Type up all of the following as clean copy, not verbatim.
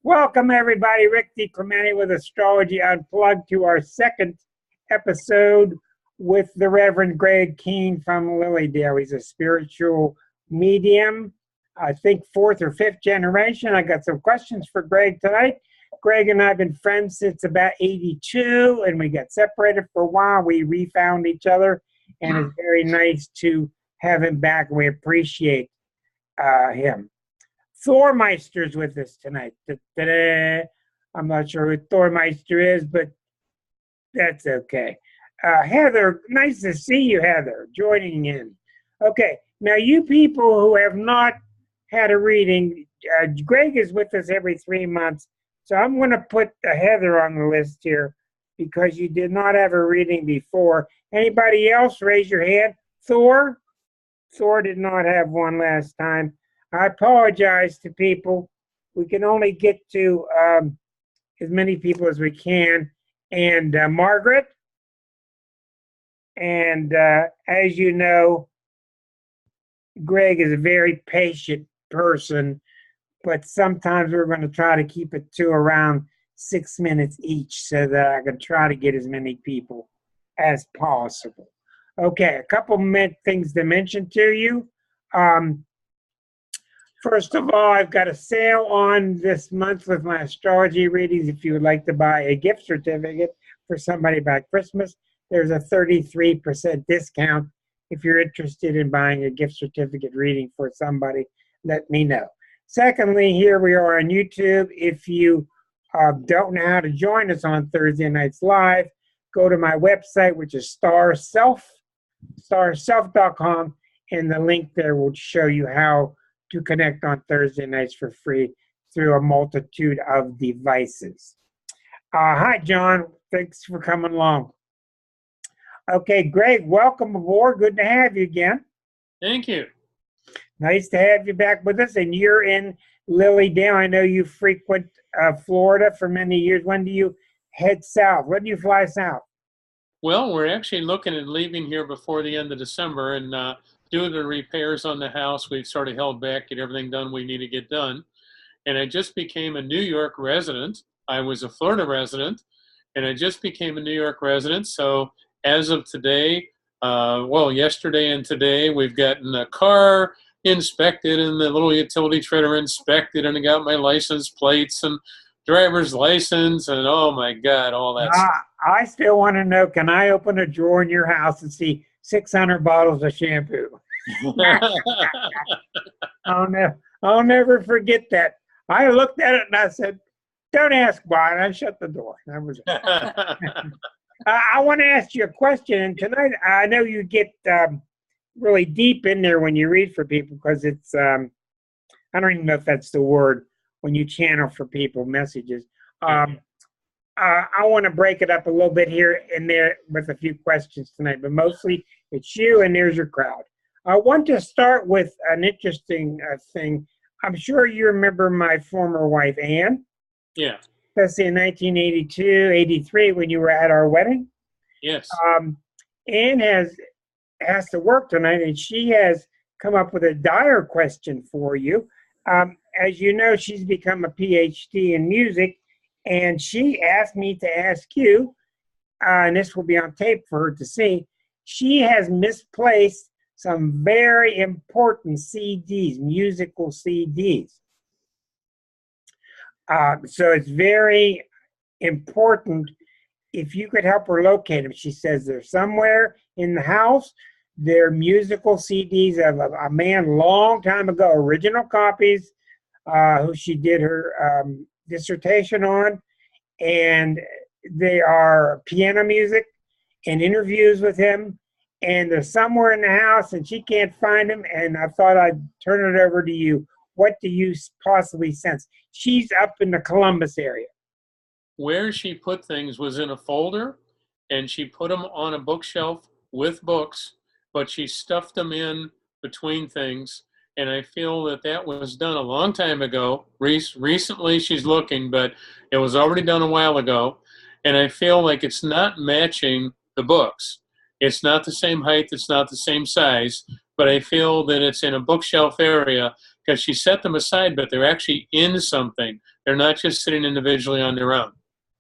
Welcome, everybody. Rick DiClemente with Astrology Unplugged to our second episode with the Reverend Greg Kehn from Lilydale. He's a spiritual medium, I think fourth or fifth generation. I got some questions for Greg tonight. Greg and I have been friends since about 82, and we got separated for a while. We refound each other, and it's very nice to have him back. We appreciate him. Thormeister's with us tonight. Da-da-da. I'm not sure who Thormeister is, but that's okay. Heather, nice to see you, Heather, joining in. Okay, now you people who have not had a reading, Greg is with us every 3 months, so I'm going to put Heather on the list here because you did not have a reading before. Anybody else, raise your hand. Thor did not have one last time. I apologize to people. We can only get to as many people as we can. And Margaret, and as you know, Greg is a very patient person, but sometimes we're going to try to keep it to around 6 minutes each so that I can try to get as many people as possible. Okay, a couple things to mention to you. First of all, I've got a sale on this month with my astrology readings. If you would like to buy a gift certificate for somebody by Christmas, there's a 33% discount. If you're interested in buying a gift certificate reading for somebody, let me know. Secondly, here we are on YouTube. If you don't know how to join us on Thursday nights live, go to my website, which is starself.com, and the link there will show you how to connect on Thursday nights for free through a multitude of devices. Hi, John. Thanks for coming along. Okay, Greg, welcome aboard. Good to have you again. Thank you. Nice to have you back with us. And you're in Lilydale. I know you frequent Florida for many years. When do you head south? When do you fly south? Well, we're actually looking at leaving here before the end of December, and due to the repairs on the house, we've sort of held back, get everything done we need to get done. And I just became a New York resident. I was a Florida resident, and I just became a New York resident. So as of today, yesterday and today, we've gotten a car inspected and the little utility trailer inspected, and I got my license plates and driver's license, and oh my God, all that stuff. I still want to know, can I open a drawer in your house and see 600 bottles of shampoo? I'll never forget that. I looked at it and I said, don't ask why, and I shut the door. That was it. I want to ask you a question, and tonight I know you get really deep in there when you read for people because it's, I don't even know if that's the word, when you channel for people messages. I want to break it up a little bit here and there with a few questions tonight, but mostly it's you and there's your crowd. I want to start with an interesting thing. I'm sure you remember my former wife, Ann. Yeah. Especially in 1982, 83, when you were at our wedding. Yes. Ann has to work tonight, and she has come up with a dire question for you. As you know, she's become a PhD in music, and she asked me to ask you, and this will be on tape for her to see, she has misplaced some very important CDs, musical CDs. So it's very important if you could help her locate them. She says they're somewhere in the house. They're musical CDs of a man long time ago, original copies, who she did her dissertation on, and they are piano music and interviews with him, and they're somewhere in the house and she can't find them, and I thought I'd turn it over to you. What do you possibly sense? She's up in the Columbus area. Where she put things was in a folder, and she put them on a bookshelf with books, but she stuffed them in between things. And I feel that that was done a long time ago. Recently she's looking, but it was already done a while ago. And I feel like it's not matching the books. It's not the same height, it's not the same size, but I feel that it's in a bookshelf area, because she set them aside, but they're actually in something. They're not just sitting individually on their own.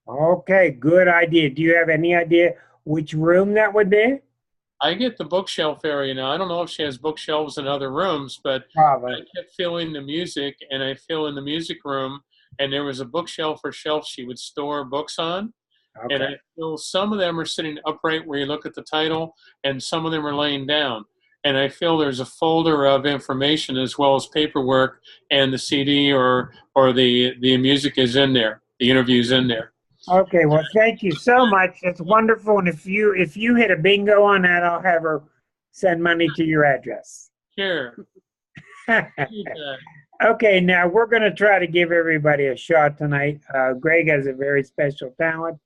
Okay, good idea. Do you have any idea which room that would be? I get the bookshelf area now. I don't know if she has bookshelves in other rooms, but Probably. I kept feeling the music, and I feel in the music room, and there was a bookshelf or shelf she would store books on. And Okay. I feel some of them are sitting upright where you look at the title, and some of them are laying down. And I feel there's a folder of information as well as paperwork, and the CD or the music is in there. The interview's in there. Okay, well, thank you so much. It's wonderful. And if you hit a bingo on that, I'll have her send money to your address. Sure. Okay, now we're going to try to give everybody a shot tonight. Greg has a very special talent.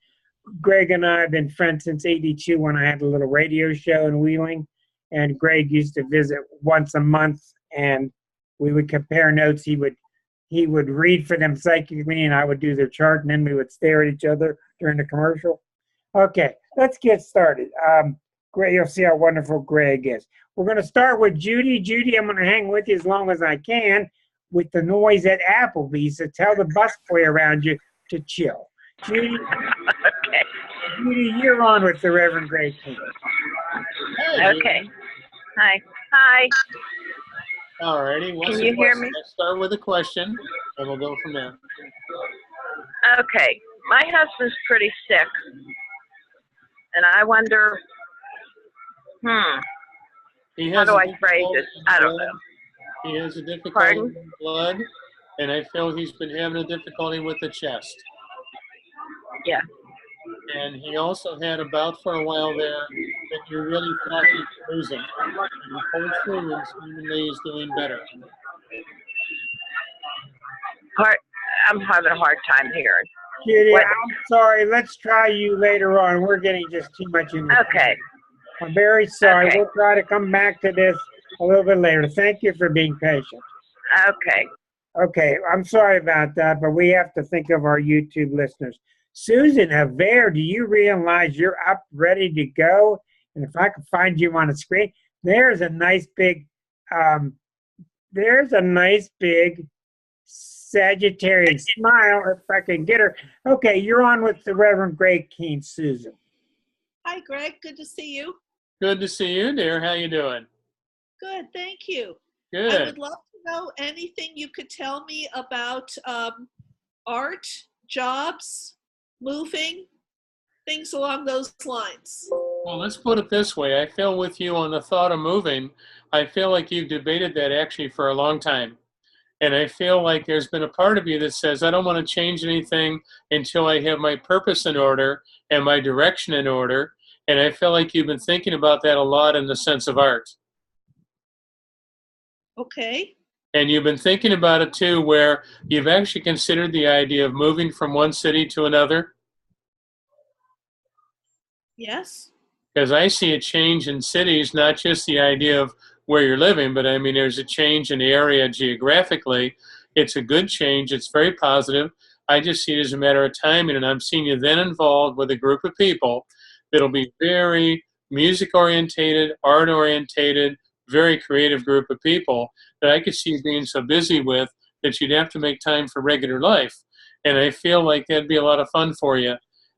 Greg and I have been friends since '82 when I had a little radio show in Wheeling. And Greg used to visit once a month, and we would compare notes. He would read for them psychically, and I would do their chart, and then we would stare at each other during the commercial. Okay, let's get started. Greg, you'll see how wonderful Greg is. We're going to start with Judy. Judy, I'm going to hang with you as long as I can with the noise at Applebee's, so tell the busboy around you to chill. Judy, Okay. Judy, you're on with the Reverend Greg Kehn. Okay. Hi. Hi. All righty. Can you hear me? Let's start with a question, and we'll go from there. Okay. My husband's pretty sick, and I wonder, He how has do a I phrase difficulty this? in I don't blood. know. He has a difficulty Pardon? in blood, and I feel he's been having a difficulty with the chest. Yeah. And he also had a bout for a while there that you really thought he was losing. And he pulled through, and seemingly he's doing better. I'm having a hard time hearing. Judy, What? I'm sorry. Let's try you later on. We're getting just too much in the Okay. I'm very sorry. Okay. We'll try to come back to this a little bit later. Thank you for being patient. Okay. Okay, I'm sorry about that, but we have to think of our YouTube listeners. Susan Haver, do you realize you're up, ready to go? And if I could find you on the screen, there's a nice big Sagittarius smile, if I can get her. Okay, you're on with the Reverend Greg Kehn, Susan. Hi, Greg. Good to see you. Good to see you, dear. How you doing? Good, thank you. I Good. would love to know anything you could tell me about art, jobs, moving, things along those lines. Well, let's put it this way. I feel with you on the thought of moving. I feel like you've debated that actually for a long time. And I feel like there's been a part of you that says, I don't want to change anything until I have my purpose in order and my direction in order. And I feel like you've been thinking about that a lot in the sense of art. Okay. And you've been thinking about it too, where you've actually considered the idea of moving from one city to another. Yes. Because I see a change in cities, not just the idea of where you're living, but I mean, there's a change in the area geographically. It's a good change. It's very positive. I just see it as a matter of timing, and I'm seeing you then involved with a group of people that'll be very music-orientated, art-orientated, very creative group of people that I could see you being so busy with that you'd have to make time for regular life. And I feel like that'd be a lot of fun for you.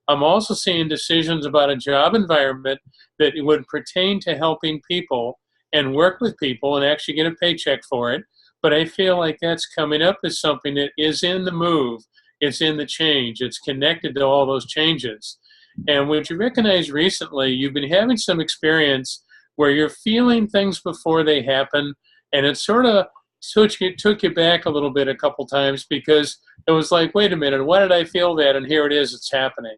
I'm also seeing decisions about a job environment that would pertain to helping people and work with people and actually get a paycheck for it. But I feel like that's coming up as something that is in the move. It's in the change. It's connected to all those changes. And what you recognize recently, you've been having some experience where you're feeling things before they happen, and it sort of took you back a little bit a couple times because it was like, wait a minute, why did I feel that? And here it is, it's happening.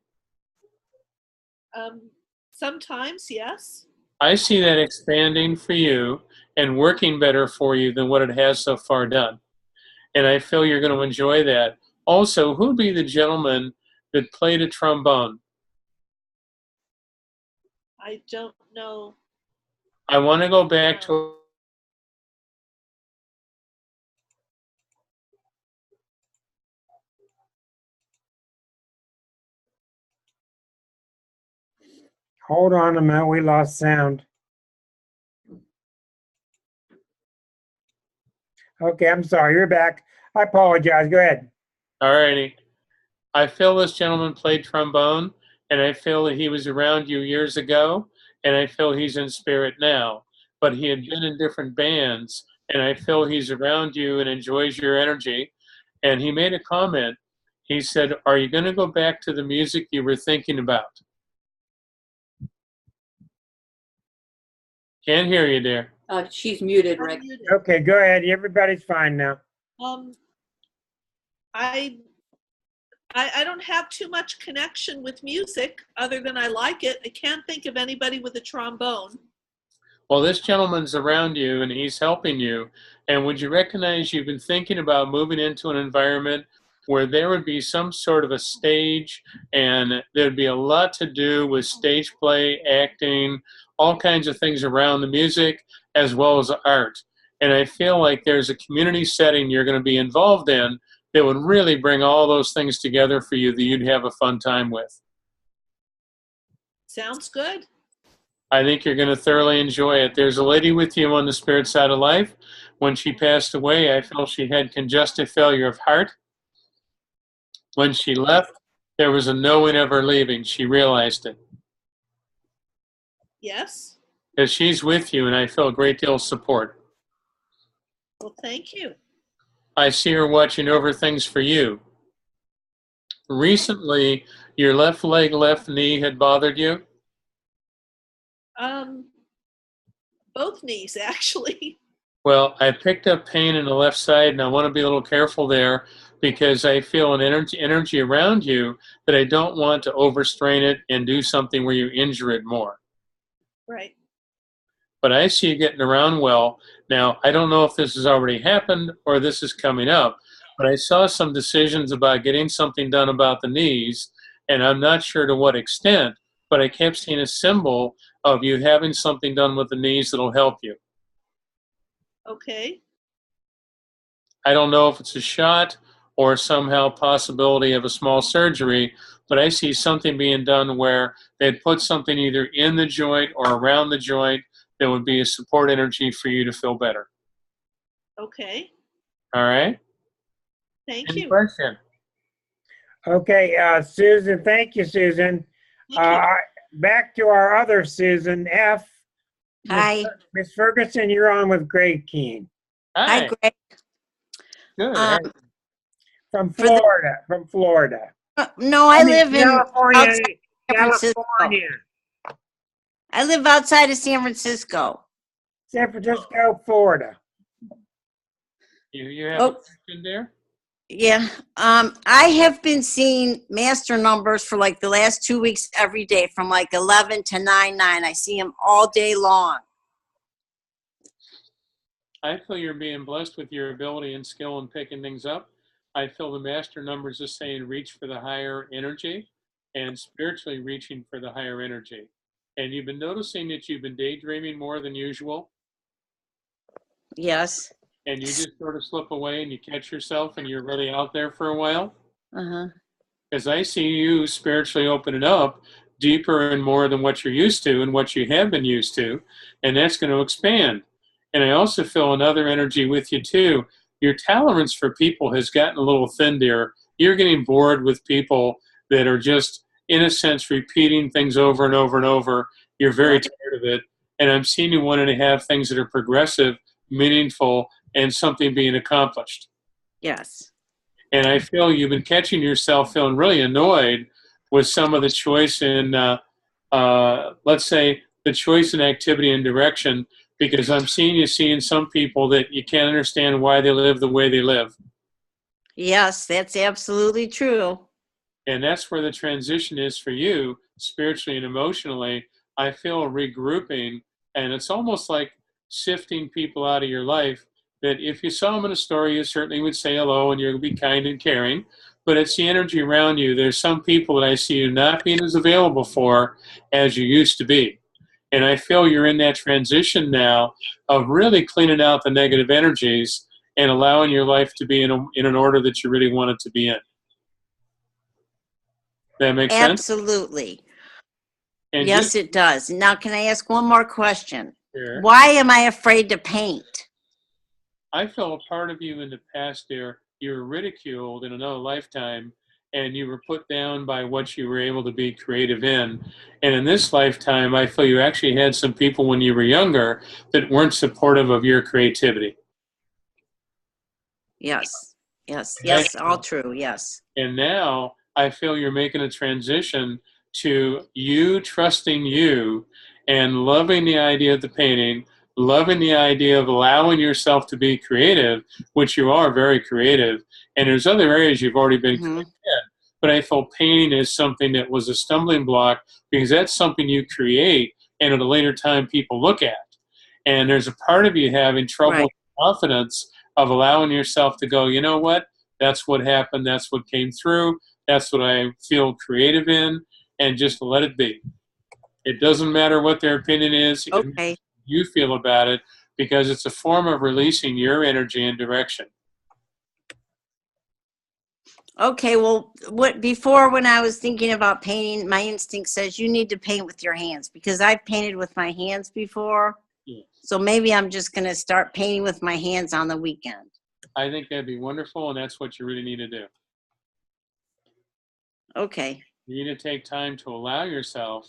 Sometimes, yes. I see that expanding for you and working better for you than what it has so far done. And I feel you're going to enjoy that. Also, who'd be the gentleman that played a trombone? I don't know. I want to go back to Hold on a minute, we lost sound. Okay, I'm sorry. You're back. I apologize. Go ahead. All righty. I feel this gentleman played trombone, and I feel that he was around you years ago, and I feel he's in spirit now. But he had been in different bands, and I feel he's around you and enjoys your energy. And he made a comment. He said, "Are you going to go back to the music you were thinking about?" Can't hear you, dear. She's muted, Rick. Unmuted. Okay, go ahead. Everybody's fine now. I don't have too much connection with music other than I like it. I can't think of anybody with a trombone. Well, this gentleman's around you and he's helping you. And would you recognize you've been thinking about moving into an environment where there would be some sort of a stage and there'd be a lot to do with stage play, acting, all kinds of things around the music as well as art. And I feel like there's a community setting you're going to be involved in that would really bring all those things together for you that you'd have a fun time with. Sounds good. I think you're going to thoroughly enjoy it. There's a lady with you on the spirit side of life. When she passed away, I felt she had congestive failure of heart. When she left, there was a knowing of her leaving. She realized it. Yes. Because she's with you, and I feel a great deal of support. Well, thank you. I see her watching over things for you. Recently, your left leg, left knee had bothered you. Both knees, actually. Well, I picked up pain in the left side, and I want to be a little careful there because I feel an energy around you that I don't want to overstrain it and do something where you injure it more. Right. But I see you getting around well. Now, I don't know if this has already happened or this is coming up, but I saw some decisions about getting something done about the knees, and I'm not sure to what extent, but I kept seeing a symbol of you having something done with the knees that'll help you. Okay. I don't know if it's a shot or somehow possibility of a small surgery, but I see something being done where they'd put something either in the joint or around the joint that would be a support energy for you to feel better. Okay. All right? Thank Any you. question? Okay, Susan, thank you, Susan. Thank you. Back to our other Susan F. Hi. Miss Ferguson, you're on with Greg Kehn Hi, Greg. Good. Um, from For the- Florida. From Florida. No, I live in California. outside San Francisco. California. I live outside of San Francisco. San Francisco, Florida. You have Oh. a question there? Yeah. I have been seeing master numbers for like the last 2 weeks every day from like 11 to 9. I see them all day long. I feel you're being blessed with your ability and skill in picking things up. I feel the master numbers is saying reach for the higher energy and spiritually reaching for the higher energy. And you've been noticing that you've been daydreaming more than usual, Yes. and you just sort of slip away and you catch yourself and you're really out there for a while. Uh-huh. As I see you spiritually opening up deeper and more than what you're used to and what you have been used to, and that's going to expand. And I also feel another energy with you too. Your tolerance for people has gotten a little thin, dear. You're getting bored with people that are just, in a sense, repeating things over and over and over. You're very tired of it. And I'm seeing you wanting to have things that are progressive, meaningful, and something being accomplished. Yes. And I feel you've been catching yourself feeling really annoyed with some of the choice in, let's say, the choice in activity and direction, because I'm seeing some people that you can't understand why they live the way they live. Yes, that's absolutely true. And that's where the transition is for you, spiritually and emotionally. I feel regrouping, and it's almost like sifting people out of your life that if you saw them in a store, you certainly would say hello and you'll be kind and caring. But it's the energy around you. There's some people that I see you not being as available for as you used to be. And I feel you're in that transition now of really cleaning out the negative energies and allowing your life to be in an order that you really want it to be in. That makes sense? Absolutely. And Yes, it does. Now, can I ask one more question? Sure. Why am I afraid to paint? I felt a part of you in the past there, you were ridiculed in another lifetime, and you were put down by what you were able to be creative in. And in this lifetime, I feel you actually had some people when you were younger that weren't supportive of your creativity. Yes. Yes. Yes. All true. Yes. And now I feel you're making a transition to you trusting you and loving the idea of the painting, loving the idea of allowing yourself to be creative, which you are very creative. And there's other areas you've already been creative in. But I felt painting is something that was a stumbling block because that's something you create and at a later time people look at. And there's a part of you having trouble with confidence of allowing yourself to go, you know what? That's what happened. That's what came through. That's what I feel creative in, and just let it be. It doesn't matter what their opinion is. Okay. You feel about it because it's a form of releasing your energy and direction. Okay, well, before when I was thinking about painting, my instinct says you need to paint with your hands because I've painted with my hands before. Yeah. So maybe I'm just going to start painting with my hands on the weekend. I think that'd be wonderful, and that's what you really need to do. Okay. You need to take time to allow yourself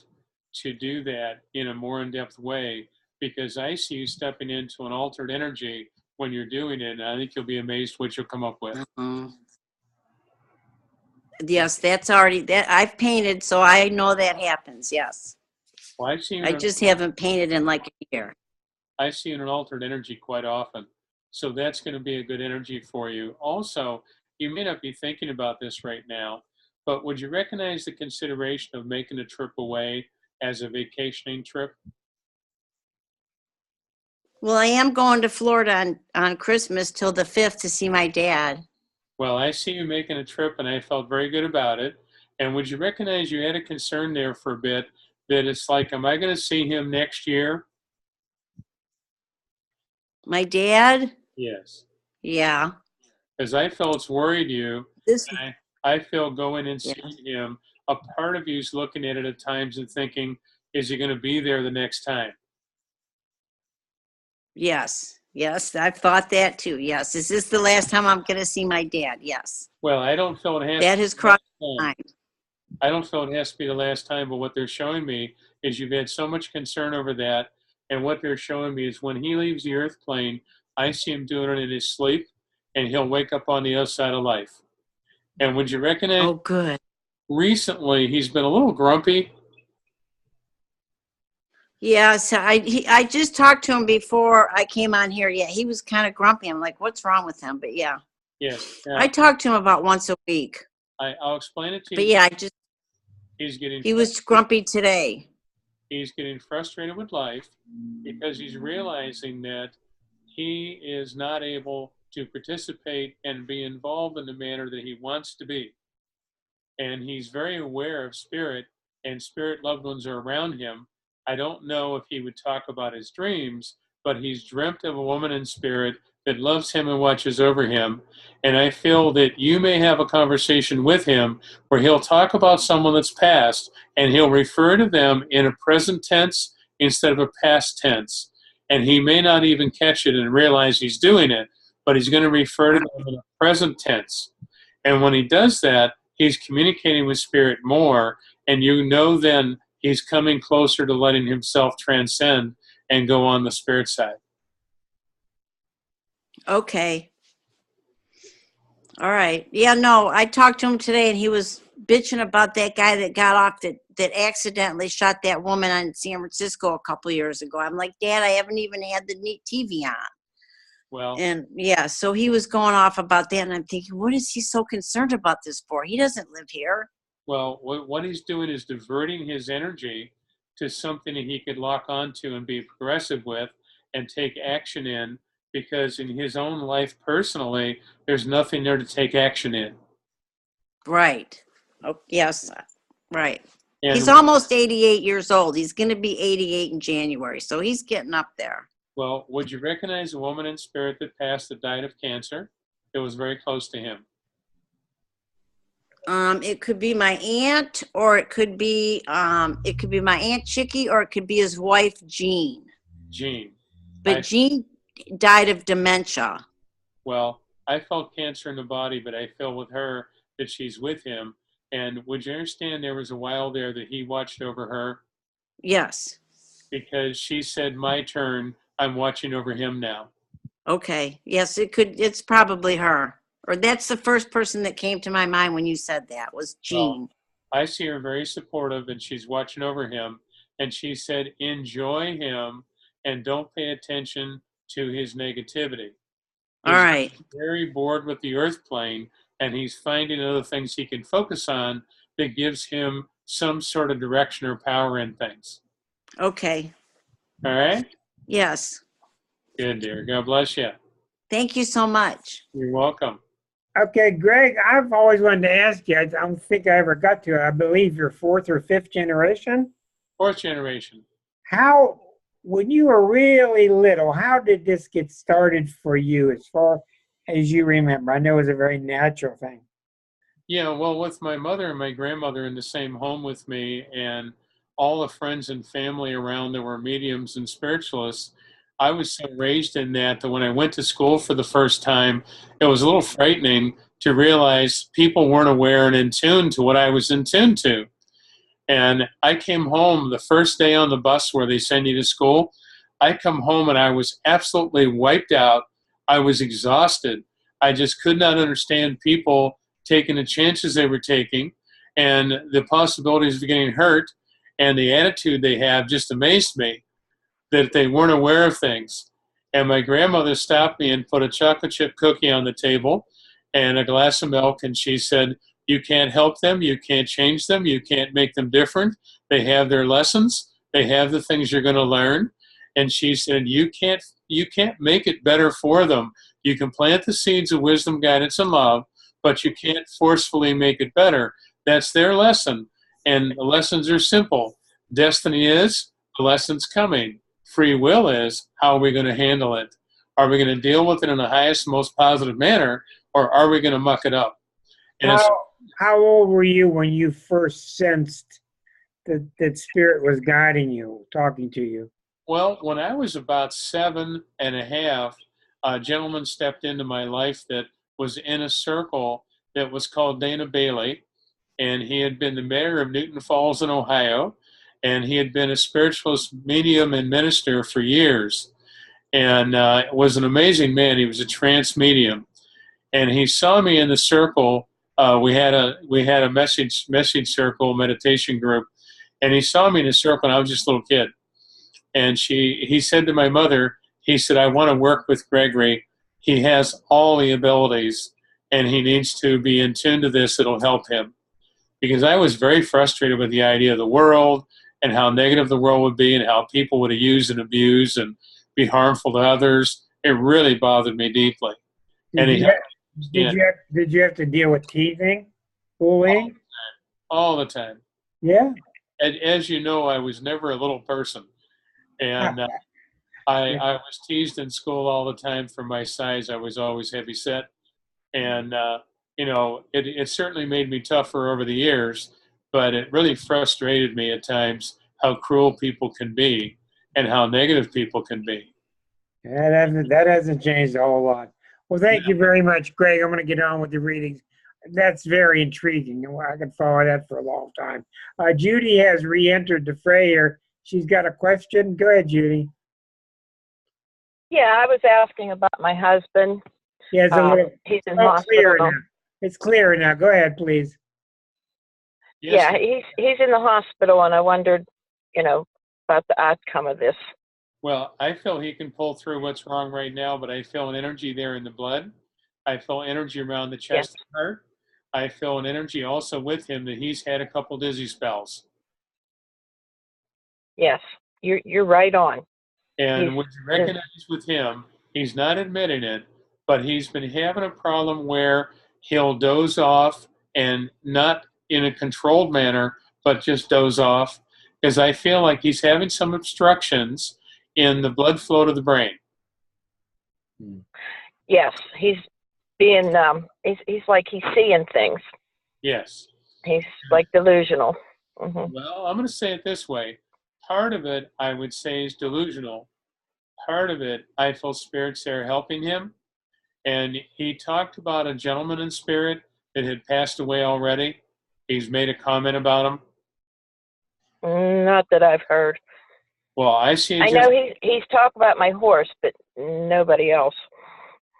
to do that in a more in-depth way because I see you stepping into an altered energy when you're doing it, and I think you'll be amazed what you'll come up with. Yes, that's already, that I've painted, so I know that happens, yes. Well, I've seen I just haven't painted in like a year. I see an altered energy quite often. So that's going to be a good energy for you. Also, you may not be thinking about this right now, but would you recognize the consideration of making a trip away as a vacationing trip? Well, I am going to Florida on Christmas till the 5th to see my dad. Well, I see you making a trip, and I felt very good about it. And would you recognize you had a concern there for a bit that it's like, am I going to see him next year? My dad? Yes. Yeah. Because I felt it's worried you. This. I feel going and seeing him, a part of you's looking at it at times and thinking, is he going to be there the next time? Yes. Yes, I've thought that too. Yes. Is this the last time I'm going to see my dad? Yes. Well, I don't feel it has that has crossed my mind. I don't feel it has to be the last time, but what they're showing me is you've had so much concern over that. And what they're showing me is when he leaves the earth plane, I see him doing it in his sleep, and he'll wake up on the other side of life. And would you recognize? Oh, good. Recently, he's been a little grumpy. Yeah, so I just talked to him before I came on here. Yeah, he was kind of grumpy. I'm like, what's wrong with him? But yeah. Yes. I talk to him about once a week. I'll explain it to you. But yeah, he was grumpy today. He's getting frustrated with life because he's realizing that he is not able to participate and be involved in the manner that he wants to be. And he's very aware of spirit, and spirit loved ones are around him. I don't know if he would talk about his dreams, but he's dreamt of a woman in spirit that loves him and watches over him. And I feel that you may have a conversation with him where he'll talk about someone that's passed, and he'll refer to them in a present tense instead of a past tense. And he may not even catch it and realize he's doing it, but he's going to refer to them in a present tense. And when he does that, he's communicating with spirit more, and you know then he's coming closer to letting himself transcend and go on the spirit side. Okay. All right. Yeah, no, I talked to him today, and he was bitching about that guy that got off that accidentally shot that woman on San Francisco a couple years ago. I'm like, Dad, I haven't even had the TV on. Well, and yeah, so he was going off about that, and I'm thinking, what is he so concerned about this for? He doesn't live here. Well, what he's doing is diverting his energy to something that he could lock onto and be progressive with and take action in, because in his own life personally, there's nothing there to take action in. Right. Oh, yes. Right. And he's almost 88 years old. He's going to be 88 in January, so he's getting up there. Well, would you recognize a woman in spirit that passed that died of cancer that was very close to him? It could be my aunt, or it could be my Aunt Chicky, or it could be his wife, Jean. Jean. But Jean died of dementia. Well, I felt cancer in the body, but I feel with her that she's with him. And would you understand there was a while there that he watched over her? Yes. Because she said, my turn, I'm watching over him now. Okay. Yes, it's probably her. Or that's the first person that came to my mind when you said that was Jean. Well, I see her very supportive, and she's watching over him. And she said, enjoy him and don't pay attention to his negativity. All He's right. very bored with the earth plane, and he's finding other things he can focus on that gives him some sort of direction or power in things. Okay. All right? Yes. Good, dear. God bless you. Thank you so much. You're welcome. Okay, Greg, I've always wanted to ask you, I don't think I ever got to it. I believe you're fourth or fifth generation. Fourth generation. How, when you were really little, how did this get started for you as far as you remember? I know it was a very natural thing. Yeah, well, with my mother and my grandmother in the same home with me, and all the friends and family around that were mediums and spiritualists, I was so raised in that when I went to school for the first time, it was a little frightening to realize people weren't aware and in tune to what I was in tune to. And I came home the first day on the bus where they send you to school. I come home and I was absolutely wiped out. I was exhausted. I just could not understand people taking the chances they were taking and the possibilities of getting hurt, and the attitude they have just amazed me, that they weren't aware of things. And my grandmother stopped me and put a chocolate chip cookie on the table and a glass of milk, and she said, you can't help them, you can't change them, you can't make them different. They have their lessons, they have the things you're going to learn. And she said, you can't make it better for them. You can plant the seeds of wisdom, guidance, and love, but you can't forcefully make it better. That's their lesson. And the lessons are simple. Destiny is, the lesson's coming. Free will is, how are we going to handle it? Are we going to deal with it in the highest, most positive manner, or are we going to muck it up? And How old were you when you first sensed that spirit was guiding you, talking to you? well, when I was about 7.5, a gentleman stepped into my life that was in a circle that was called Dana Bailey, and he had been the mayor of Newton Falls in Ohio, and he had been a spiritualist medium and minister for years, and was an amazing man. He was a trance medium, and he saw me in the circle. We had a message circle meditation group, and he saw me in the circle, and I was just a little kid. And he said to my mother, he said, I want to work with Gregory. He has all the abilities, and he needs to be in tune to this. It'll help him. Because I was very frustrated with the idea of the world and how negative the world would be and how people would use and abuse and be harmful to others. It really bothered me deeply. Did you have to deal with teasing, bullying? All the time. Yeah. And as you know, I was never a little person. And I was teased in school all the time for my size. I was always heavy set. And, it certainly made me tougher over the years, but it really frustrated me at times how cruel people can be and how negative people can be. That hasn't changed a whole lot. Well, thank you very much, Greg. I'm going to get on with the readings. That's very intriguing. I could follow that for a long time. Judy has re-entered the fray here. She's got a question. Go ahead, Judy. Yeah, I was asking about my husband. Yeah, he's in hospital. Clear now. It's clearer now. Go ahead, please. Yes. Yeah, he's in the hospital, and I wondered, about the outcome of this. Well, I feel he can pull through what's wrong right now, but I feel an energy there in the blood. I feel energy around the chest and heart. I feel an energy also with him that he's had a couple dizzy spells. Yes, you're right on. And what you recognize with him, he's not admitting it, but he's been having a problem where he'll doze off, and not in a controlled manner, but just doze off, because I feel like he's having some obstructions in the blood flow to the brain. Yes, he's being, he's like he's seeing things. Yes. He's like delusional. Mm-hmm. Well, I'm going to say it this way. Part of it, I would say, is delusional. Part of it, I feel spirits there helping him. And he talked about a gentleman in spirit that had passed away already. He's made a comment about him. Not that I've heard. Well, I see I know he's talked about my horse, but nobody else.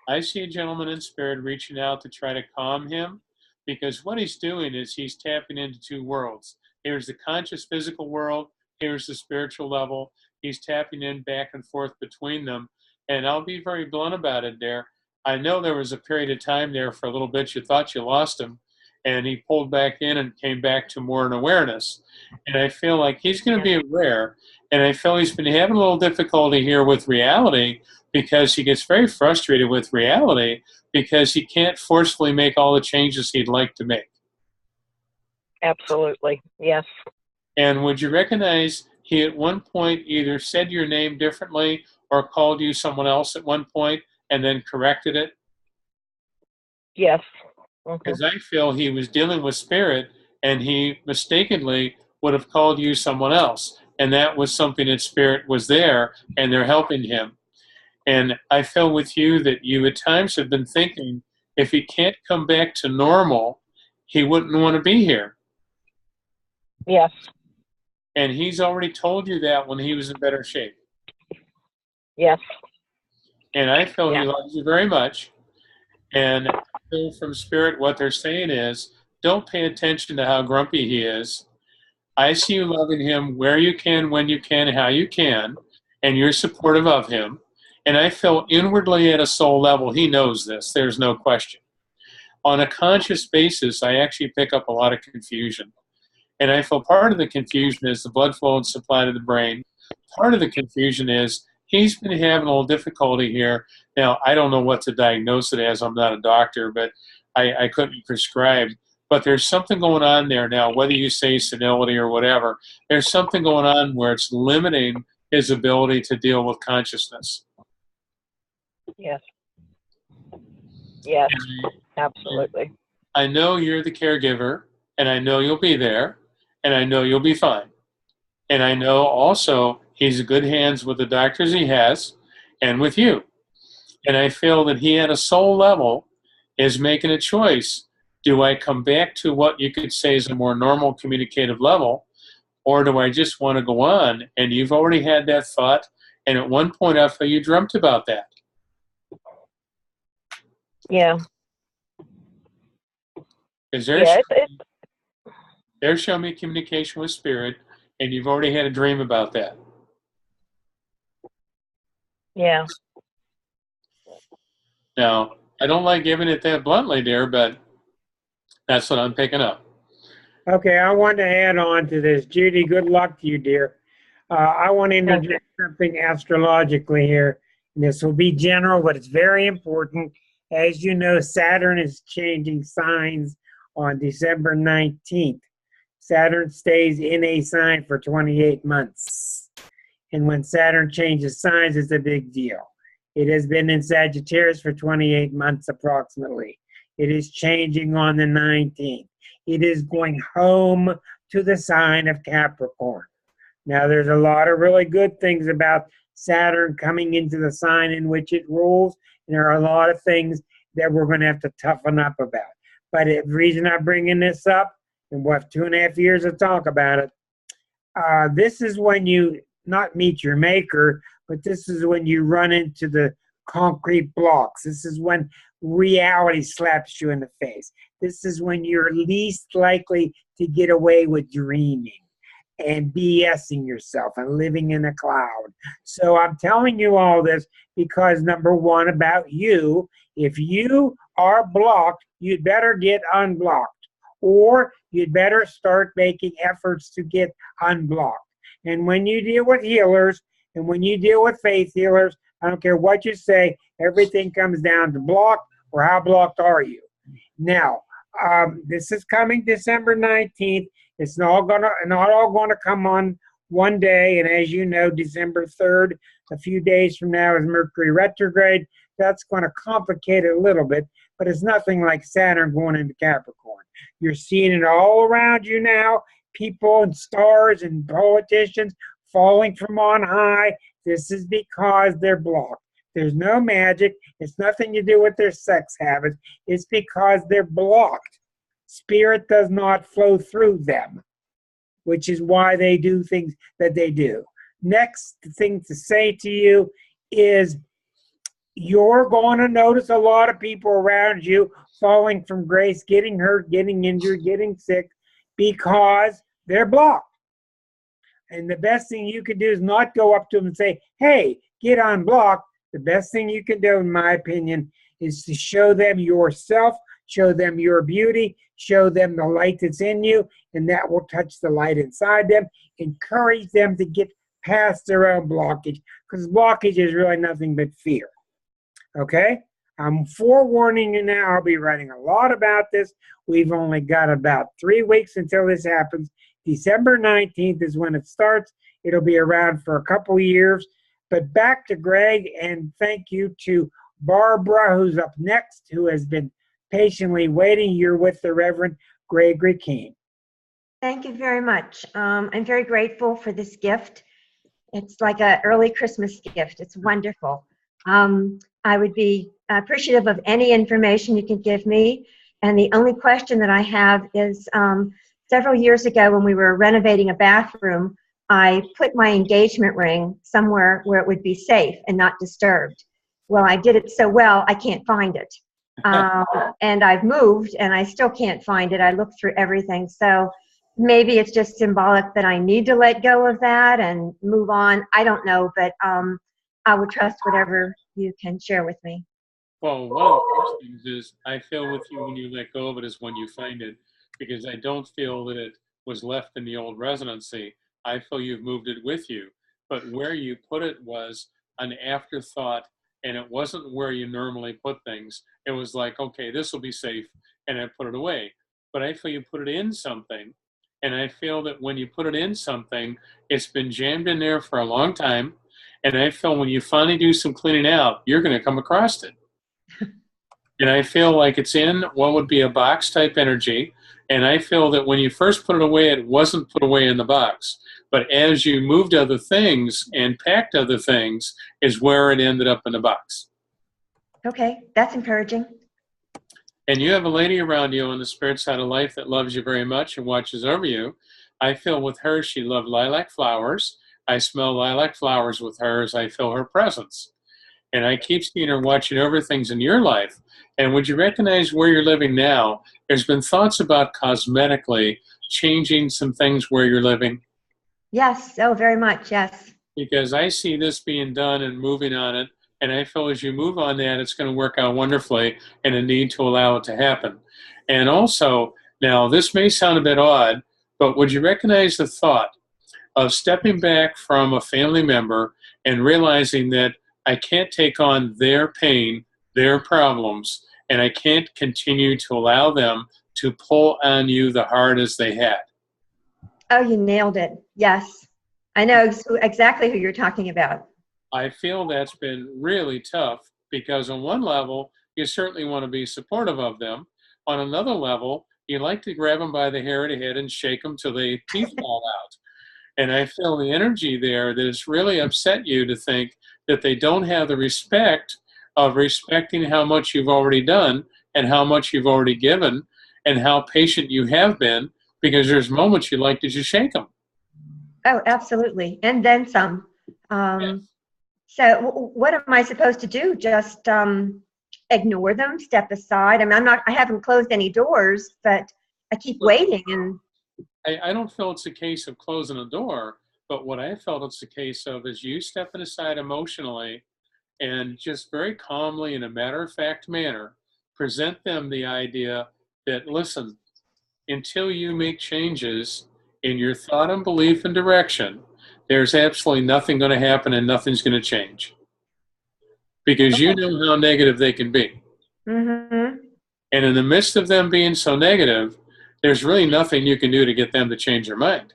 I see a gentleman in spirit reaching out to try to calm him, because what he's doing is he's tapping into two worlds. Here's the conscious physical world, here's the spiritual level. He's tapping in back and forth between them. And I'll be very blunt about it there. I know there was a period of time there for a little bit you thought you lost him, and he pulled back in and came back to more an awareness. And I feel like he's going to be aware, and I feel he's been having a little difficulty here with reality, because he gets very frustrated with reality because he can't forcefully make all the changes he'd like to make. Absolutely, yes. And would you recognize he at one point either said your name differently or called you someone else at one point and then corrected it? Yes. Because I feel he was dealing with spirit and he mistakenly would have called you someone else. And that was something that spirit was there and they're helping him. And I feel with you that you at times have been thinking, if he can't come back to normal, he wouldn't want to be here. Yes. And he's already told you that when he was in better shape. Yes. And I feel he loves you very much. And I feel from spirit what they're saying is, don't pay attention to how grumpy he is. I see you loving him where you can, when you can, how you can, and you're supportive of him. And I feel inwardly at a soul level, he knows this. There's no question. On a conscious basis, I actually pick up a lot of confusion. And I feel part of the confusion is the blood flow and supply to the brain. Part of the confusion is he's been having a little difficulty here. Now, I don't know what to diagnose it as. I'm not a doctor, but I couldn't prescribe. But there's something going on there now, whether you say senility or whatever. There's something going on where it's limiting his ability to deal with consciousness. Yes. Yes, absolutely. I know you're the caregiver, and I know you'll be there, and I know you'll be fine. And I know also he's in good hands with the doctors he has and with you. And I feel that he at a soul level is making a choice. Do I come back to what you could say is a more normal communicative level, or do I just want to go on? And you've already had that thought, and at one point I feel you dreamt about that. Yeah. Because they're showing me communication with spirit, and you've already had a dream about that. Yeah. Now, I don't like giving it that bluntly, dear, but that's what I'm picking up. Okay, I want to add on to this. Judy, good luck to you, dear. I want to introduce something astrologically here. And this will be general, but it's very important. As you know, Saturn is changing signs on December 19th. Saturn stays in a sign for 28 months. And when Saturn changes signs, it's a big deal. It has been in Sagittarius for 28 months approximately. It is changing on the 19th. It is going home to the sign of Capricorn. Now, there's a lot of really good things about Saturn coming into the sign in which it rules, and there are a lot of things that we're going to have to toughen up about. But the reason I'm bringing this up, and we'll have 2.5 years to talk about it, this is when you not meet your maker, but this is when you run into the concrete blocks. This is when reality slaps you in the face. This is when you're least likely to get away with dreaming and BSing yourself and living in a cloud. So I'm telling you all this because, number one, about you, if you are blocked, you'd better get unblocked, or you'd better start making efforts to get unblocked. And when you deal with healers and when you deal with faith healers, I don't care what you say, everything comes down to block or how blocked are you. Now, this is coming December 19th. It's not all gonna come on one day. And as you know, December 3rd, a few days from now, is Mercury retrograde. That's going to complicate it a little bit, but it's nothing like Saturn going into Capricorn. You're seeing it all around you now. People and stars and politicians falling from on high. This is because they're blocked. There's no magic. It's nothing to do with their sex habits. It's because they're blocked. Spirit does not flow through them, which is why they do things that they do. Next thing to say to you is you're going to notice a lot of people around you falling from grace, getting hurt, getting injured, getting sick, because they're blocked. And the best thing you can do is not go up to them and say, hey, get unblocked. The best thing you can do, in my opinion, is to show them yourself, show them your beauty, show them the light that's in you, and that will touch the light inside them. Encourage them to get past their own blockage, because blockage is really nothing but fear. Okay? I'm forewarning you now. I'll be writing a lot about this. We've only got about 3 weeks until this happens. December 19th is when it starts. It'll be around for a couple years. But back to Greg, and thank you to Barbara, who's up next, who has been patiently waiting. You're with the Reverend Greg Kehn. Thank you very much. I'm very grateful for this gift. It's like an early Christmas gift. It's wonderful. I would be appreciative of any information you can give me. And the only question that I have is, several years ago when we were renovating a bathroom, I put my engagement ring somewhere where it would be safe and not disturbed. Well, I did it so well, I can't find it. And I've moved and I still can't find it. I looked through everything. So maybe it's just symbolic that I need to let go of that and move on. I don't know, but I will trust whatever you can share with me. Well, one of the first things is I feel with you when you let go of it is when you find it, because I don't feel that it was left in the old residency. I feel you've moved it with you. But where you put it was an afterthought, and it wasn't where you normally put things. It was like, okay, this will be safe, and I put it away. But I feel you put it in something, and I feel that when you put it in something, it's been jammed in there for a long time, and I feel when you finally do some cleaning out, you're going to come across it. And I feel like it's in what would be a box type energy. And I feel that when you first put it away, it wasn't put away in the box. But as you moved other things and packed other things is where it ended up in the box. Okay, that's encouraging. And you have a lady around you on the spirit side of life that loves you very much and watches over you. I feel with her, she loved lilac flowers. I smell lilac flowers with her as I feel her presence. And I keep seeing her watching over things in your life. And would you recognize where you're living now? There's been thoughts about cosmetically changing some things where you're living. Yes, oh, very much, yes. Because I see this being done and moving on it. And I feel as you move on that, it's going to work out wonderfully and a need to allow it to happen. And also, now this may sound a bit odd, but would you recognize the thought of stepping back from a family member and realizing that I can't take on their pain, their problems, and I can't continue to allow them to pull on you the hard as they had? Oh, you nailed it. Yes. I know exactly who you're talking about. I feel that's been really tough because on one level, you certainly want to be supportive of them. On another level, you like to grab them by the hair of the head and shake them till the teeth fall out. And I feel the energy there that it's really upset you to think that they don't have the respect of respecting how much you've already done and how much you've already given and how patient you have been, because there's moments you like to just shake them. Oh, absolutely. And then some. Yes. So what am I supposed to do? Just ignore them, step aside? I mean, I haven't closed any doors, but I keep waiting. And I don't feel it's a case of closing a door, but what I felt it's a case of is you stepping aside emotionally and just very calmly, in a matter-of-fact manner, present them the idea that, listen, until you make changes in your thought and belief and direction, there's absolutely nothing going to happen and nothing's going to change. Because you know how negative they can be. mm-hmm. And in the midst of them being so negative, there's really nothing you can do to get them to change their mind.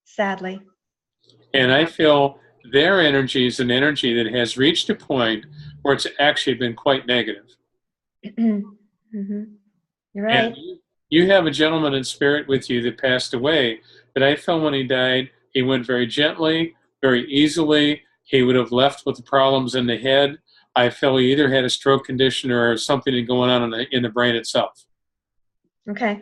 Sadly. And I feel their energy is an energy that has reached a point where it's actually been quite negative. Mm-hmm. You're right. And you have a gentleman in spirit with you that passed away, that I felt when he died, he went very gently, very easily, he would have left with the problems in the head. I feel he either had a stroke condition or something going on in the brain itself. Okay.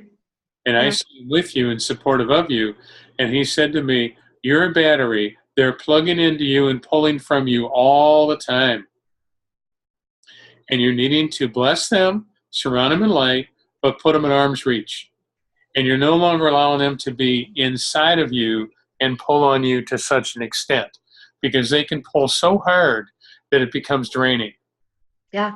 And I stayed with you and supportive of you. And he said to me, you're a battery. They're plugging into you and pulling from you all the time. And you're needing to bless them, surround them in light, but put them in arm's reach. And you're no longer allowing them to be inside of you and pull on you to such an extent, because they can pull so hard that it becomes draining. Yeah.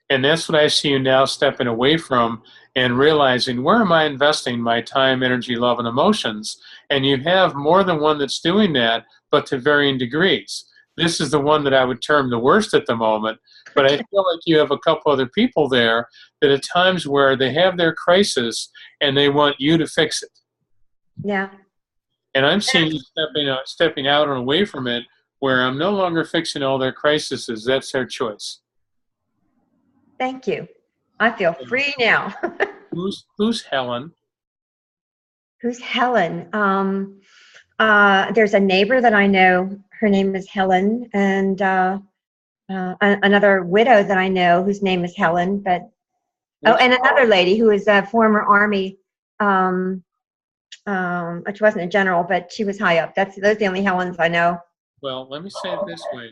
And that's what I see you now stepping away from and realizing, where am I investing my time, energy, love, and emotions? And you have more than one that's doing that, but to varying degrees. This is the one that I would term the worst at the moment, but I feel like you have a couple other people there that at times where they have their crisis and they want you to fix it. Yeah. And I'm seeing you stepping out and away from it, where I'm no longer fixing all their crises. That's their choice. Thank you. I feel free now. Who's Helen? Who's Helen? There's a neighbor that I know. Her name is Helen, and another widow that I know whose name is Helen. But and another lady who is a former Army, which wasn't a general, but she was high up. Those are the only Helens I know. Well, let me say it this way.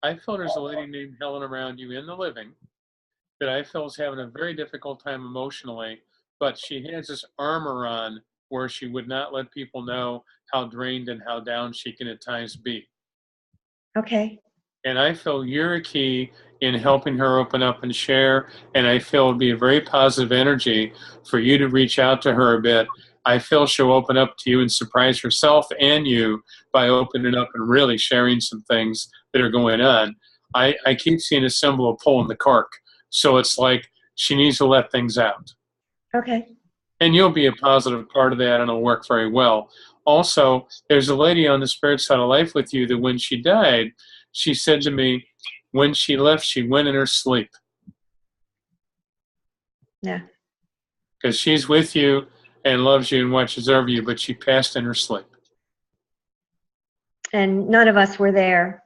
I feel there's a lady named Helen around you in the living that I feel is having a very difficult time emotionally, but she has this armor on where she would not let people know how drained and how down she can at times be. Okay. And I feel you're a key in helping her open up and share, and I feel it would be a very positive energy for you to reach out to her a bit. I feel she'll open up to you and surprise herself and you by opening up and really sharing some things that are going on. I keep seeing a symbol of pulling the cork. So it's like she needs to let things out. Okay. And you'll be a positive part of that, and it'll work very well. Also, there's a lady on the spirit side of life with you that when she died, she said to me, when she left, she went in her sleep. Yeah. Because she's with you and loves you and watches over you, but she passed in her sleep. And none of us were there.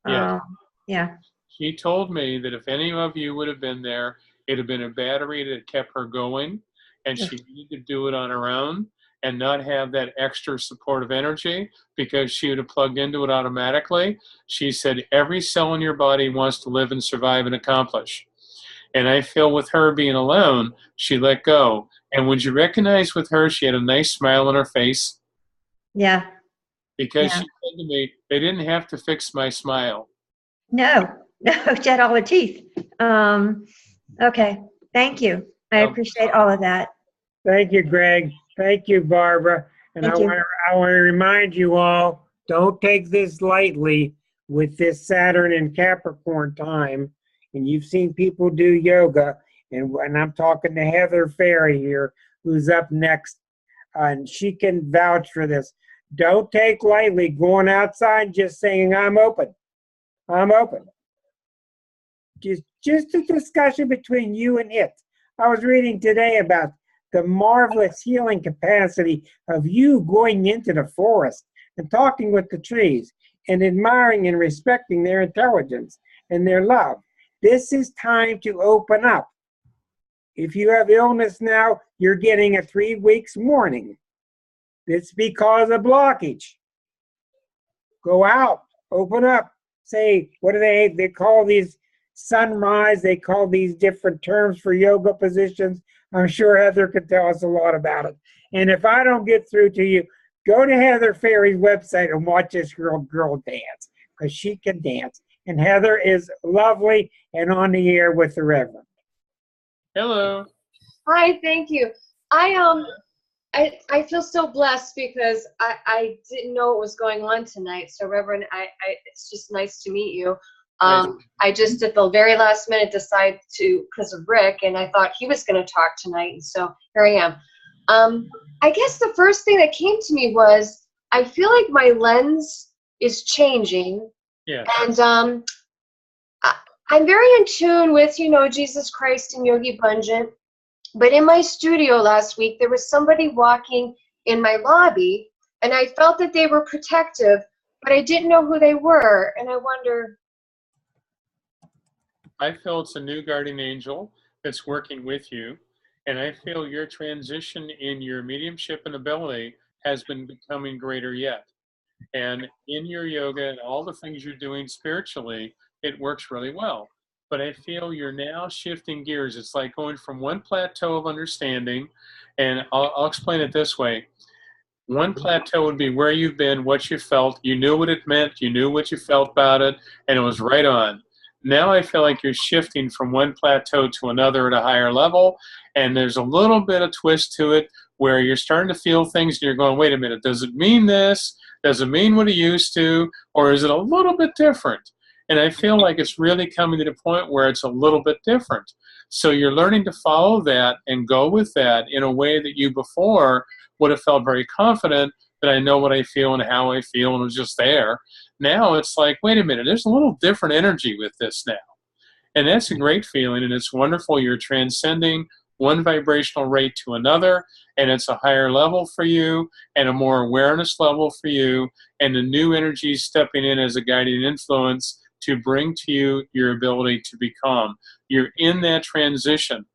Yeah. Yeah. She told me that if any of you would have been there, it would have been a battery that kept her going, and she needed to do it on her own and not have that extra supportive energy, because she would have plugged into it automatically. She said every cell in your body wants to live and survive and accomplish. And I feel with her being alone, she let go. And would you recognize with her, she had a nice smile on her face? Yeah. Because she said to me, they didn't have to fix my smile. No, she had all the teeth. Okay, thank you. I appreciate all of that. Thank you, Greg. Thank you, Barbara. And I want to remind you all, don't take this lightly with this Saturn and Capricorn time. And you've seen people do yoga. And I'm talking to Heather Ferry here, who's up next. And she can vouch for this. Don't take lightly going outside just saying, I'm open. I'm open. Just a discussion between you and it. I was reading today about the marvelous healing capacity of you going into the forest and talking with the trees and admiring and respecting their intelligence and their love. This is time to open up. If you have illness now, you're getting a 3 weeks warning. It's because of blockage. Go out, open up. Say, what do they call these sunrise? They call these different terms for yoga positions. I'm sure Heather could tell us a lot about it. And if I don't get through to you, go to Heather Ferry's website and watch this girl dance, because she can dance. And Heather is lovely and on the air with the Reverend. Hello. Hi, thank you. I feel so blessed because I didn't know what was going on tonight. So Reverend, it's just nice to meet you. I just at the very last minute decided to, because of Rick, and I thought he was going to talk tonight, and so here I am. I guess the first thing that came to me was I feel like my lens is changing. Yeah. And I'm very in tune with, Jesus Christ and Yogi Bhajan. But in my studio last week, there was somebody walking in my lobby, and I felt that they were protective, but I didn't know who they were, and I wonder. I feel it's a new guardian angel that's working with you. And I feel your transition in your mediumship and ability has been becoming greater yet. And in your yoga and all the things you're doing spiritually, it works really well. But I feel you're now shifting gears. It's like going from one plateau of understanding, and I'll explain it this way. One plateau would be where you've been, what you felt, you knew what it meant, you knew what you felt about it, and it was right on. Now I feel like you're shifting from one plateau to another at a higher level, and there's a little bit of twist to it where you're starting to feel things and you're going, wait a minute, does it mean this? Does it mean what it used to? Or is it a little bit different? And I feel like it's really coming to the point where it's a little bit different. So you're learning to follow that and go with that in a way that you before would have felt very confident that I know what I feel and how I feel and it was just there. Now it's like, wait a minute, there's a little different energy with this now. And that's a great feeling, and it's wonderful. You're transcending one vibrational rate to another, and it's a higher level for you and a more awareness level for you, and the new energy stepping in as a guiding influence to bring to you your ability to become. You're in that transition.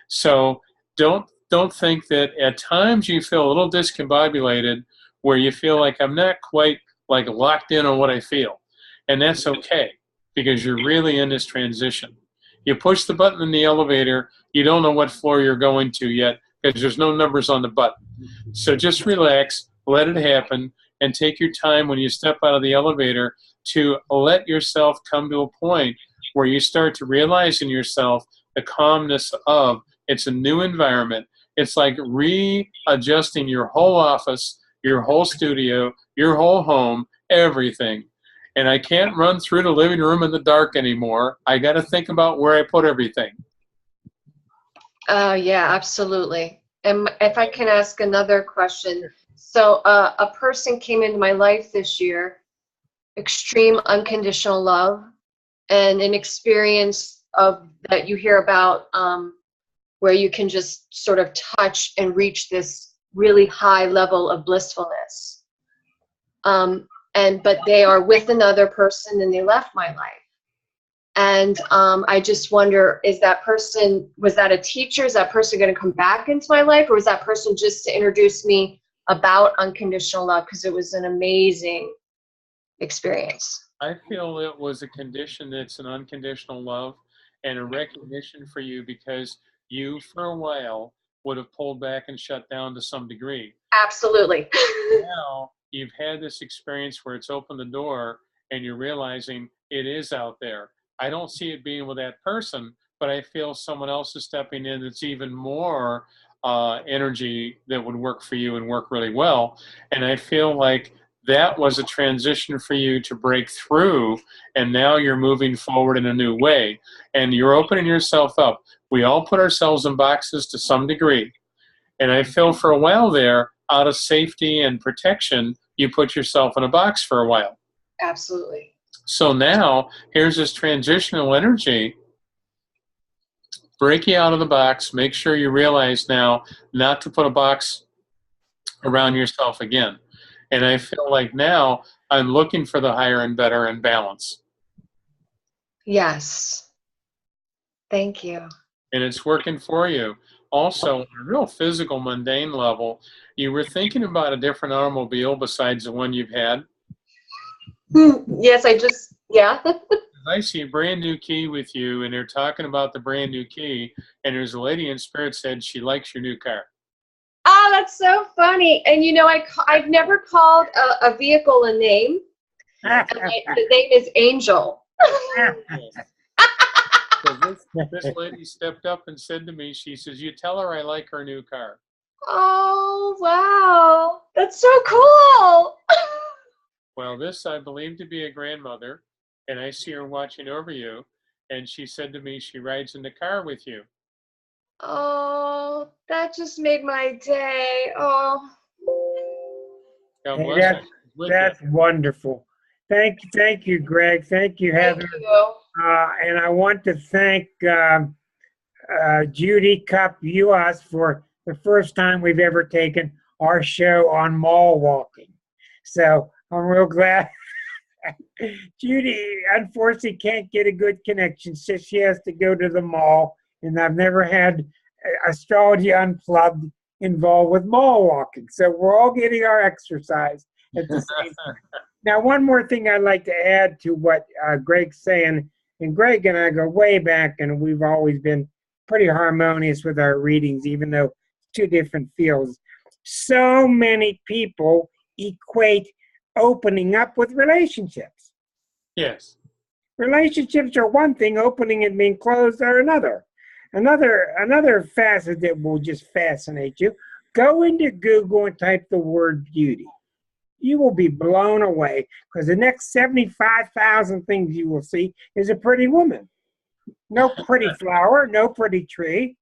So don't think that at times you feel a little discombobulated where you feel like I'm not quite like locked in on what I feel. And that's okay, because you're really in this transition. You push the button in the elevator, you don't know what floor you're going to yet because there's no numbers on the button. So just relax, let it happen, and take your time when you step out of the elevator to let yourself come to a point where you start to realize in yourself the calmness of it's a new environment. It's like readjusting your whole office, your whole studio, your whole home, everything. And I can't run through the living room in the dark anymore. I got to think about where I put everything. Yeah, absolutely. And if I can ask another question. So a person came into my life this year, extreme unconditional love, and an experience of that you hear about where you can just sort of touch and reach this really high level of blissfulness. But they are with another person and they left my life. And I just wonder, was that a teacher? Is that person going to come back into my life? Or was that person just to introduce me about unconditional love? Because it was an amazing experience. I feel it was a condition that's an unconditional love and a recognition for you, because you, for a while, would have pulled back and shut down to some degree. Absolutely. Now you've had this experience where it's opened the door and you're realizing it is out there. I don't see it being with that person, but I feel someone else is stepping in that's even more energy that would work for you and work really well. And I feel like that was a transition for you to break through, and now you're moving forward in a new way. And you're opening yourself up. We all put ourselves in boxes to some degree. And I feel for a while there, out of safety and protection, you put yourself in a box for a while. Absolutely. So now, here's this transitional energy. Break you out of the box. Make sure you realize now not to put a box around yourself again. And I feel like now I'm looking for the higher and better and balance. Yes. Thank you. And it's working for you. Also, on a real physical, mundane level, you were thinking about a different automobile besides the one you've had. Yes, yeah. I see a brand new key with you, and they're talking about the brand new key, and there's a lady in spirit said she likes your new car. Oh, that's so funny. And you know, I've never called a vehicle a name. The name is Angel. So this lady stepped up and said to me, she says, you tell her I like her new car. Oh, wow. That's so cool. Well, this I believe to be a grandmother, and I see her watching over you, and she said to me she rides in the car with you. Oh, that just made my day. Oh. God Hey, bless you. that's wonderful. Thank you, Greg. Thank you, Heather. Thank you. And I want to thank Judy Cup US for the first time we've ever taken our show on mall walking. So I'm real glad Judy, unfortunately, can't get a good connection, so she has to go to the mall. And I've never had Astrology Unplugged involved with mall walking. So we're all getting our exercise at the same time. Now, one more thing I'd like to add to what Greg's saying, and Greg and I go way back, and we've always been pretty harmonious with our readings, even though two different fields. So many people equate opening up with relationships. Yes. Relationships are one thing, opening and being closed are another. Another facet that will just fascinate you. Go into Google and type the word beauty. You will be blown away because the next 75,000 things you will see is a pretty woman. No pretty flower, no pretty tree.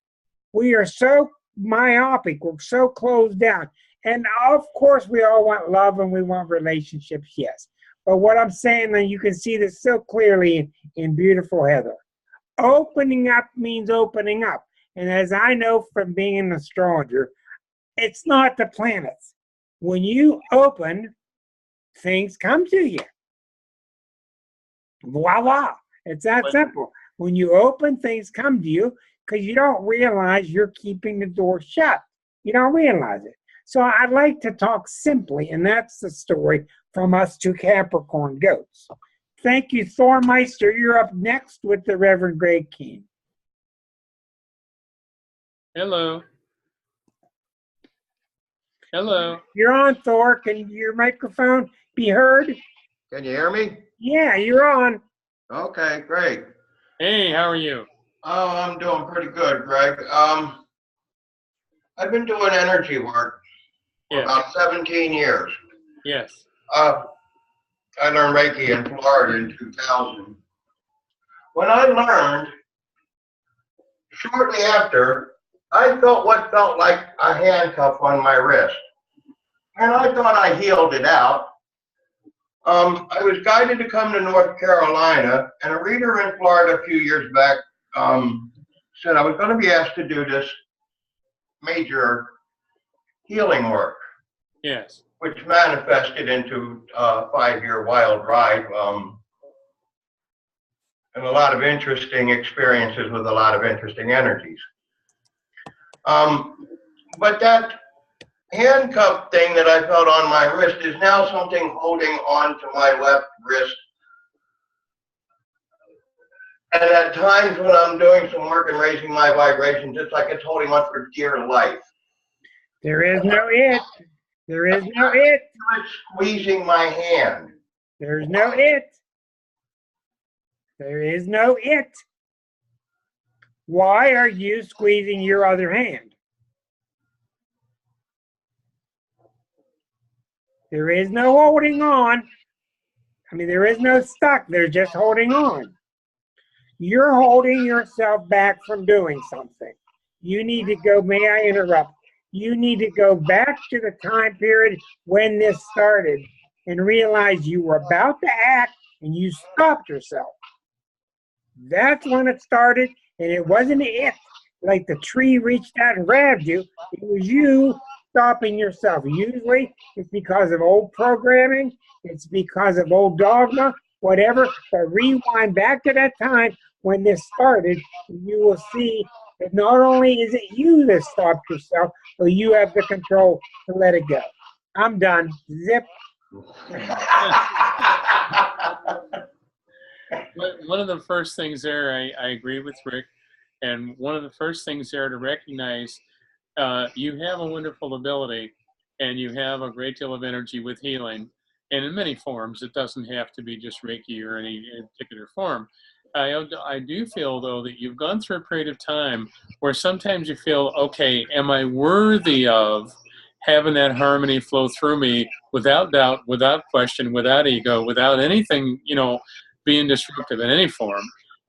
We are so myopic, we're so closed down. And of course, we all want love and we want relationships, yes. But what I'm saying, and you can see this so clearly in Beautiful Heather, opening up means opening up. And as I know from being an astrologer, it's not the planets. When you open, things come to you. Voila. It's that simple. When you open, things come to you because you don't realize you're keeping the door shut. You don't realize it. So I'd like to talk simply, and that's the story from us two Capricorn goats. Thank you, Thormeister. You're up next with the Reverend Greg Kehn. Hello. Hello. You're on, Thor. Can your microphone be heard? Can you hear me? Yeah, you're on. Okay, great. Hey, how are you? Oh, I'm doing pretty good, Greg. I've been doing energy work for about 17 years. Yes. I learned Reiki in Florida in 2000. When I learned, shortly after, I felt what felt like a handcuff on my wrist. And I thought I healed it out. I was guided to come to North Carolina, and a reader in Florida a few years back said I was going to be asked to do this major healing work. Yes. Which manifested into a 5-year wild ride and a lot of interesting experiences with a lot of interesting energies. But that handcuff thing that I felt on my wrist is now something holding on to my left wrist. And at times when I'm doing some work and raising my vibrations, it's like it's holding on for dear life. There is no it. There is no it. It's squeezing my hand. There's no it. There is no it. Why are you squeezing your other hand? There is no holding on. I mean, there is no stuck. They're just holding on. You're holding yourself back from doing something. You need to go, may I interrupt? You need to go back to the time period when this started and realize you were about to act and you stopped yourself. That's when it started, and it wasn't it, like the tree reached out and grabbed you. It was you stopping yourself. Usually it's because of old programming, it's because of old dogma, whatever, but rewind back to that time when this started, you will see that not only is it you that stopped yourself, but you have the control to let it go. I'm done. Zip. One of the first things there, I agree with Rick, and one of the first things there to recognize, you have a wonderful ability, and you have a great deal of energy with healing, and in many forms. It doesn't have to be just Reiki or any particular form. I do feel, though, that you've gone through a period of time where sometimes you feel, okay, am I worthy of having that harmony flow through me without doubt, without question, without ego, without anything, being disruptive in any form?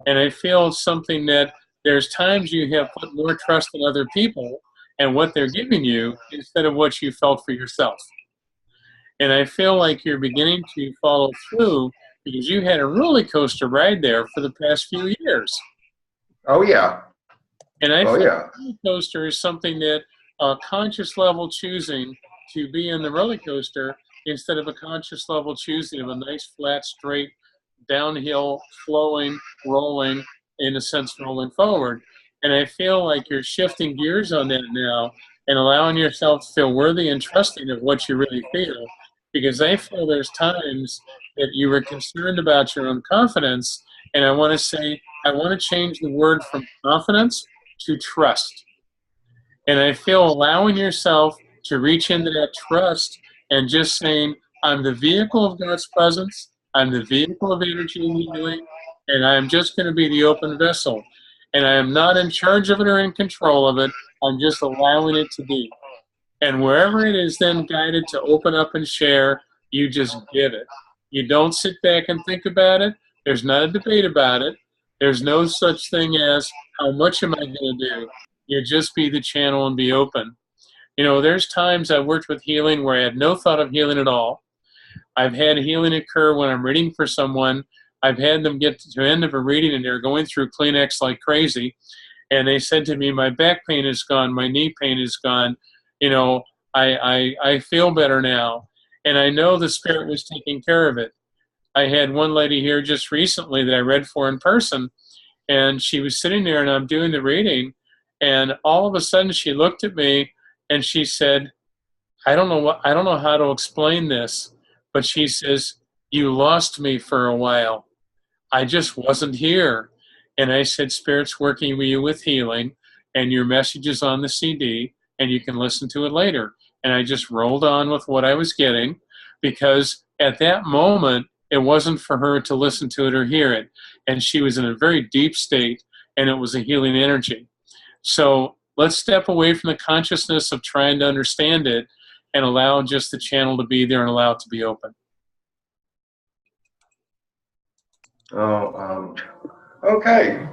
And I feel something that there's times you have put more trust in other people and what they're giving you instead of what you felt for yourself. And I feel like you're beginning to follow through because you had a roller coaster ride there for the past few years. Oh, yeah. And I feel yeah. the roller coaster is something that a conscious level choosing to be in the roller coaster instead of a conscious level choosing of a nice, flat, straight, downhill, flowing, rolling, in a sense, rolling forward. And I feel like you're shifting gears on that now and allowing yourself to feel worthy and trusting of what you really feel. Because I feel there's times that you were concerned about your own confidence. And I want to say, I want to change the word from confidence to trust. And I feel allowing yourself to reach into that trust and just saying, I'm the vehicle of God's presence. I'm the vehicle of energy and healing. And I'm just going to be the open vessel. And I am not in charge of it or in control of it. I'm just allowing it to be. And wherever it is then guided to open up and share, you just give it. You don't sit back and think about it. There's not a debate about it. There's no such thing as, how much am I going to do? You just be the channel and be open. You know, there's times I worked with healing where I had no thought of healing at all. I've had healing occur when I'm reading for someone. I've had them get to the end of a reading and they're going through Kleenex like crazy. And they said to me, my back pain is gone, my knee pain is gone. You know, I feel better now. And I know the Spirit was taking care of it. I had one lady here just recently that I read for in person, and she was sitting there and I'm doing the reading, and all of a sudden she looked at me and she said, I don't know how to explain this, but she says, you lost me for a while. I just wasn't here. And I said, Spirit's working with you with healing, and your message is on the CD, and you can listen to it later. And I just rolled on with what I was getting, because at that moment, it wasn't for her to listen to it or hear it. And she was in a very deep state, and it was a healing energy. So let's step away from the consciousness of trying to understand it and allow just the channel to be there and allow it to be open. Oh, okay.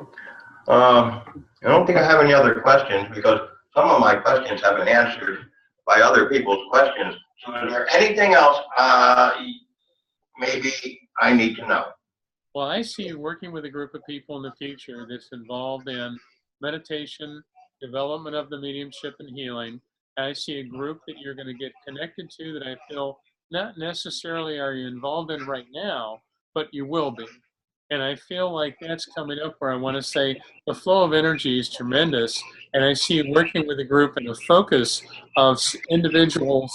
I don't think I have any other questions because some of my questions have been answered by other people's questions. So is there anything else maybe I need to know? Well, I see you working with a group of people in the future that's involved in meditation, development of the mediumship and healing. I see a group that you're going to get connected to that I feel not necessarily are you involved in right now, but you will be. And I feel like that's coming up where I want to say the flow of energy is tremendous. And I see you working with a group and a focus of individuals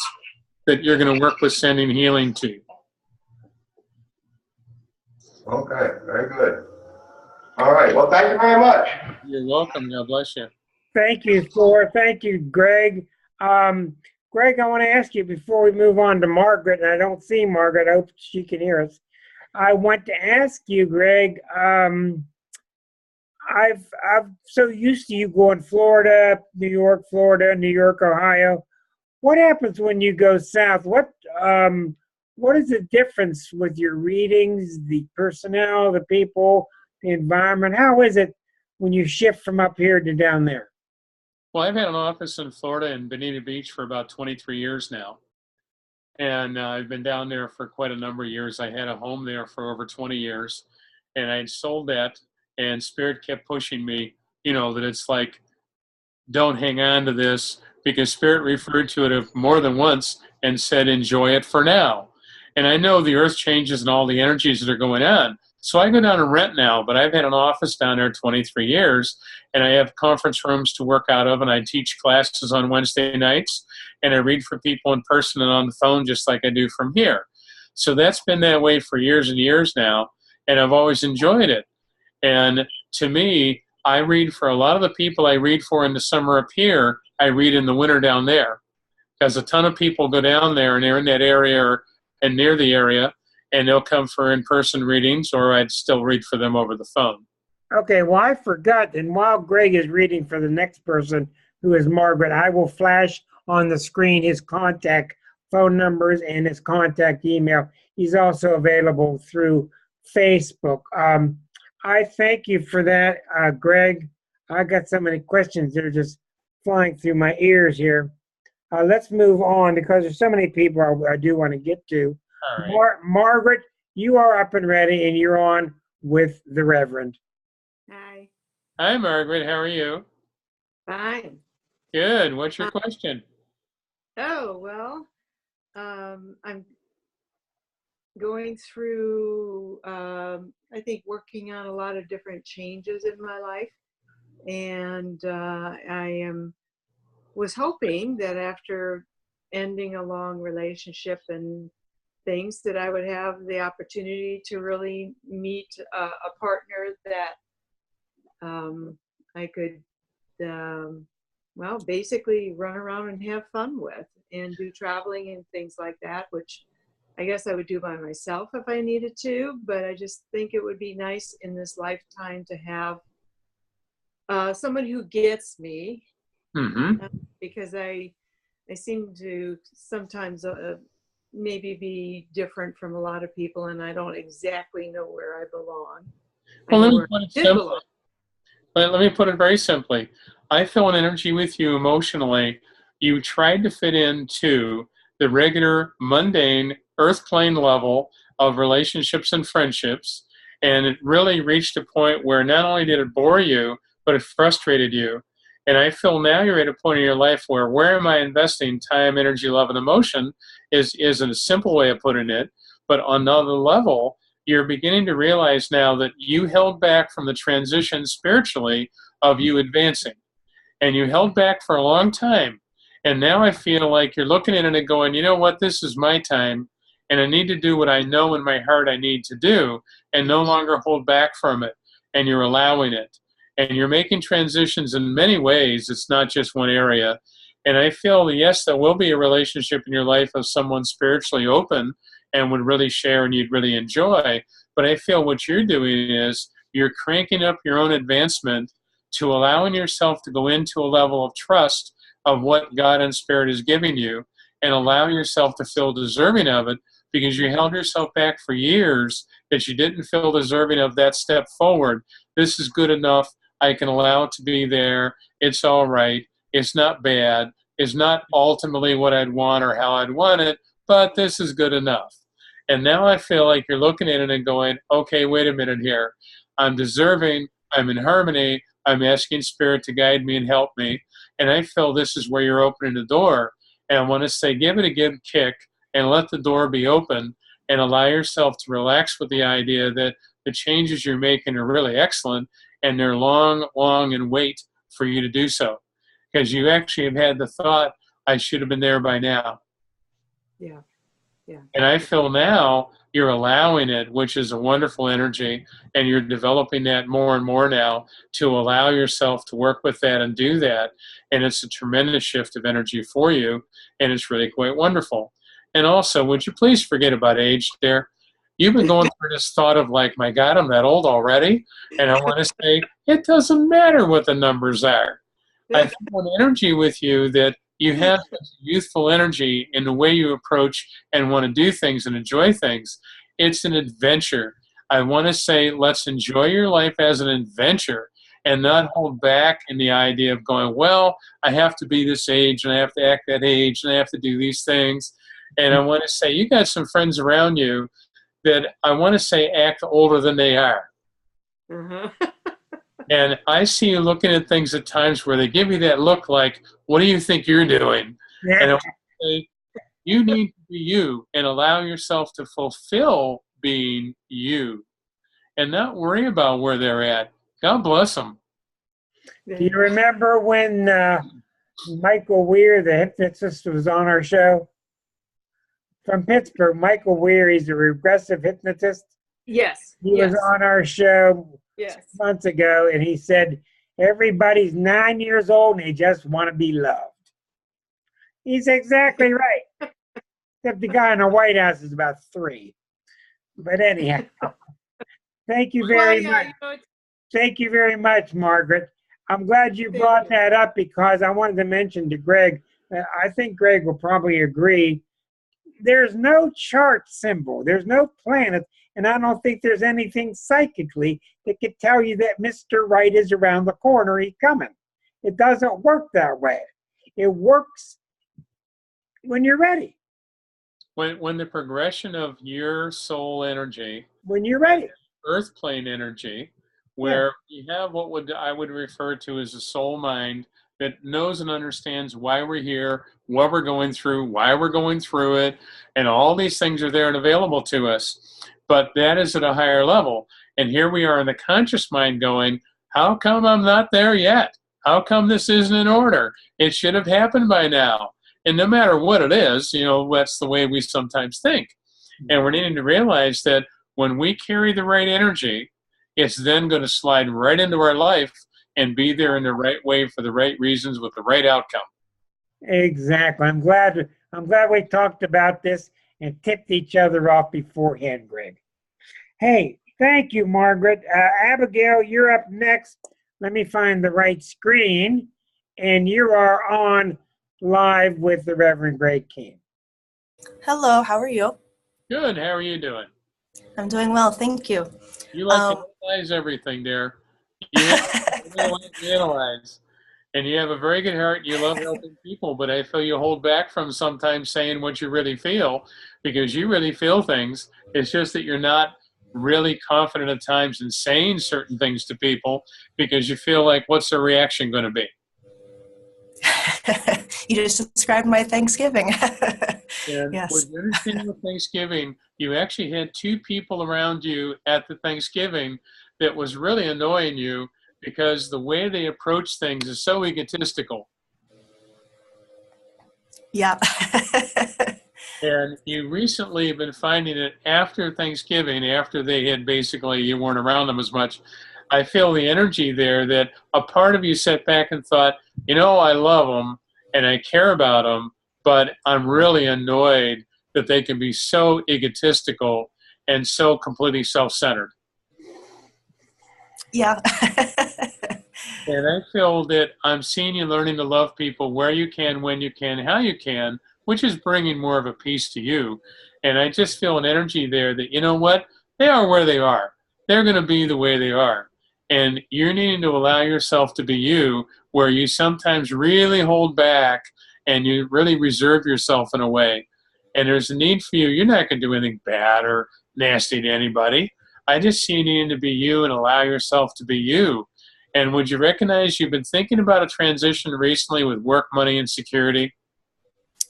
that you're going to work with sending healing to. Okay, very good. All right, well, thank you very much. You're welcome. God bless you. Thank you, Thor. Thank you, Greg. Greg, I want to ask you before we move on to Margaret, and I don't see Margaret. I hope she can hear us. I want to ask you, Greg, I'm so used to you going Florida, New York, Ohio. What happens when you go south? What is the difference with your readings, the personnel, the people, the environment? How is it when you shift from up here to down there? Well, I've had an office in Florida in Bonita Beach for about 23 years now. And I've been down there for quite a number of years. I had a home there for over 20 years. And I had sold that, and Spirit kept pushing me, you know, that it's like, don't hang on to this, because Spirit referred to it more than once and said, enjoy it for now. And I know the earth changes and all the energies that are going on. So I go down and rent now, but I've had an office down there 23 years, and I have conference rooms to work out of, and I teach classes on Wednesday nights, and I read for people in person and on the phone just like I do from here. So that's been that way for years and years now, and I've always enjoyed it. And to me, I read for a lot of the people I read for in the summer up here, I read in the winter down there, because a ton of people go down there and they're in that area and near the area, and they'll come for in-person readings, or I'd still read for them over the phone. Okay, well, I forgot, and while Greg is reading for the next person, who is Margaret, I will flash on the screen his contact phone numbers and his contact email. He's also available through Facebook. I thank you for that, Greg. I got so many questions that are just flying through my ears here. Let's move on, because there's so many people I do want to get to. All right. Margaret, you are up and ready, and you're on with the Reverend. Hi. Hi, Margaret. How are you? Fine. Good. What's your question? Oh, well, I'm going through, I think, working on a lot of different changes in my life. And was hoping that after ending a long relationship and things, that I would have the opportunity to really meet a partner that I could, well, basically run around and have fun with and do traveling and things like that, which I guess I would do by myself if I needed to, but I just think it would be nice in this lifetime to have someone who gets me, because I seem to sometimes maybe be different from a lot of people, and I don't exactly know where I belong. Well, let me put it simply. Let me put it very simply. I feel an energy with you emotionally. You tried to fit into the regular, mundane, earth plane level of relationships and friendships, and it really reached a point where not only did it bore you, but it frustrated you. And I feel now you're at a point in your life where am I investing time, energy, love, and emotion is a simple way of putting it. But on another level, you're beginning to realize now that you held back from the transition spiritually of you advancing. And you held back for a long time. And now I feel like you're looking at it and going, you know what, this is my time. And I need to do what I know in my heart I need to do and no longer hold back from it. And you're allowing it. And you're making transitions in many ways. It's not just one area. And I feel that, yes, there will be a relationship in your life of someone spiritually open and would really share and you'd really enjoy. But I feel what you're doing is you're cranking up your own advancement to allowing yourself to go into a level of trust of what God and Spirit is giving you and allow yourself to feel deserving of it, because you held yourself back for years that you didn't feel deserving of that step forward. This is good enough. I can allow it to be there. It's all right. It's not bad. It's not ultimately what I'd want or how I'd want it, but this is good enough. And now I feel like you're looking at it and going, okay, wait a minute here. I'm deserving. I'm in harmony. I'm asking Spirit to guide me and help me. And I feel this is where you're opening the door. And I want to say, give it a good kick and let the door be open and allow yourself to relax with the idea that the changes you're making are really excellent and they're long and wait for you to do so. Because you actually have had the thought, I should have been there by now. Yeah. Yeah. And I feel now you're allowing it, which is a wonderful energy, and you're developing that more and more now to allow yourself to work with that and do that. And it's a tremendous shift of energy for you, and it's really quite wonderful. And also, would you please forget about age there? You've been going through this thought of like, my God, I'm that old already. And I want to say, it doesn't matter what the numbers are. I feel an energy with you that you have such youthful energy in the way you approach and want to do things and enjoy things. It's an adventure. I want to say, let's enjoy your life as an adventure and not hold back in the idea of going, well, I have to be this age and I have to act that age and I have to do these things. And I want to say, you got some friends around you that I want to say act older than they are. And I see you looking at things at times where they give you that look like, what do you think you're doing? And I want to say, you need to be you and allow yourself to fulfill being you and not worry about where they're at. God bless them. Do you remember when Michael Weir, the hypnotist, was on our show? From Pittsburgh, Michael Weir, he's a regressive hypnotist. Yes. He was on our show Yes. months ago, and he said, everybody's 9 years old and they just want to be loved. He's exactly right. Except the guy in the White House is about 3. But anyhow, thank you very much. Thank you very much, Margaret. I'm glad you brought that up because I wanted to mention to Greg, I think Greg will probably agree, there's no chart symbol, there's no planet, and I don't think there's anything psychically that could tell you that Mr. Right is around the corner, he's coming. It doesn't work that way. It works when you're ready. When the progression of your soul energy, when you're ready, earth plane energy, where you have what I would refer to as a soul mind that knows and understands why we're here, what we're going through, why we're going through it, and all these things are there and available to us. But that is at a higher level. And here we are in the conscious mind going, how come I'm not there yet? How come this isn't in order? It should have happened by now. And no matter what it is, that's the way we sometimes think. And we're needing to realize that when we carry the right energy, it's then going to slide right into our life and be there in the right way for the right reasons with the right outcome. Exactly. I'm glad we talked about this and tipped each other off beforehand, Greg. Hey, thank you, Margaret. Abigail, you're up next. Let me find the right screen. And you are on live with the Reverend Greg Kehn. Hello, how are you? Good. How are you doing? I'm doing well, thank you. You like to analyze everything there. You like to analyze. And you have a very good heart. You love helping people, but I feel you hold back from sometimes saying what you really feel, because you really feel things. It's just that you're not really confident at times in saying certain things to people because you feel like, what's their reaction going to be? You just described my Thanksgiving. And yes. with your understanding of Thanksgiving, you actually had two people around you at the Thanksgiving that was really annoying you because the way they approach things is so egotistical. Yeah. And you recently have been finding it after Thanksgiving, after they had basically, you weren't around them as much. I feel the energy there that a part of you sat back and thought, I love them and I care about them, but I'm really annoyed that they can be so egotistical and so completely self-centered. Yeah. And I feel that I'm seeing you learning to love people where you can, when you can, how you can, which is bringing more of a peace to you. And I just feel an energy there that, you know what, they are where they are. They're going to be the way they are. And you're needing to allow yourself to be you, where you sometimes really hold back and you really reserve yourself in a way. And there's a need for you. You're not going to do anything bad or nasty to anybody. I just see you needing to be you and allow yourself to be you. And would you recognize you've been thinking about a transition recently with work, money, and security?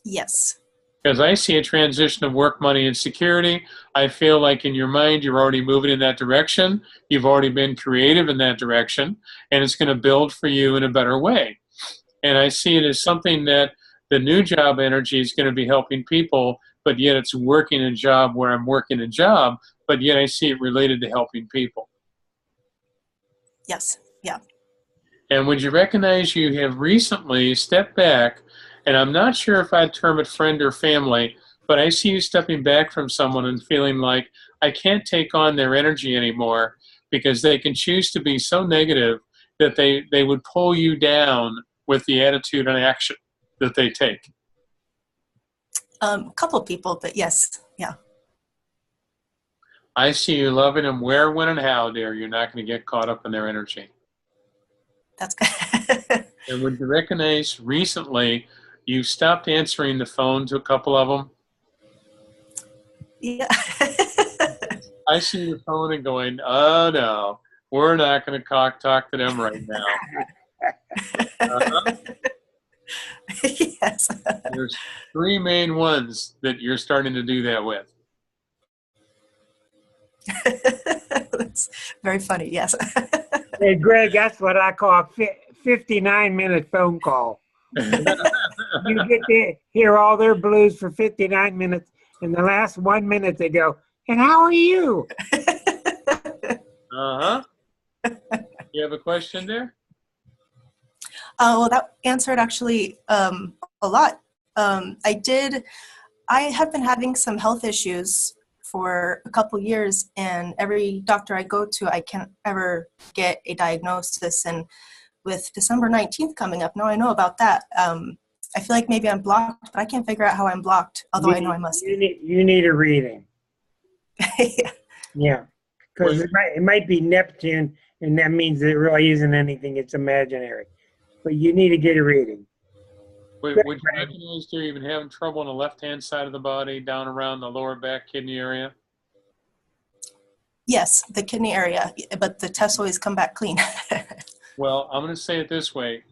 Yes. Because I see a transition of work, money, and security. I feel like in your mind you're already moving in that direction. You've already been creative in that direction, and it's going to build for you in a better way. And I see it as something that the new job energy is going to be helping people, but yet it's working a job where I'm working a job, but yet I see it related to helping people. Yes. Yeah. And would you recognize you have recently stepped back, and I'm not sure if I'd term it friend or family, but I see you stepping back from someone and feeling like I can't take on their energy anymore because they can choose to be so negative that they would pull you down with the attitude and action that they take. A couple people, but yes. Yeah. I see you loving them where, when, and how, dear. You're not going to get caught up in their energy. That's good. And would you recognize recently you stopped answering the phone to a couple of them? Yeah. I see your phone and going, oh no, we're not going to talk to them right now. Yes. There's three main ones that you're starting to do that with. That's very funny, yes. Hey, Greg, that's what I call a 59-minute phone call. You get to hear all their blues for 59 minutes. In the last 1 minute, they go, and how are you? Uh-huh. You have a question there? Well, that answered actually a lot. I have been having some health issues for a couple years, and every doctor I go to, I can't ever get a diagnosis. And with December 19th coming up, now I know about that. I feel like maybe I'm blocked, but I can't figure out how I'm blocked, although I know I must. You need a reading. Yeah. Yeah, because it might be Neptune, and that means it really isn't anything. It's imaginary. But you need to get a reading. Would you recognize you're even having trouble on the left-hand side of the body, down around the lower back kidney area? Yes, the kidney area, but the tests always come back clean. Well, I'm going to say it this way.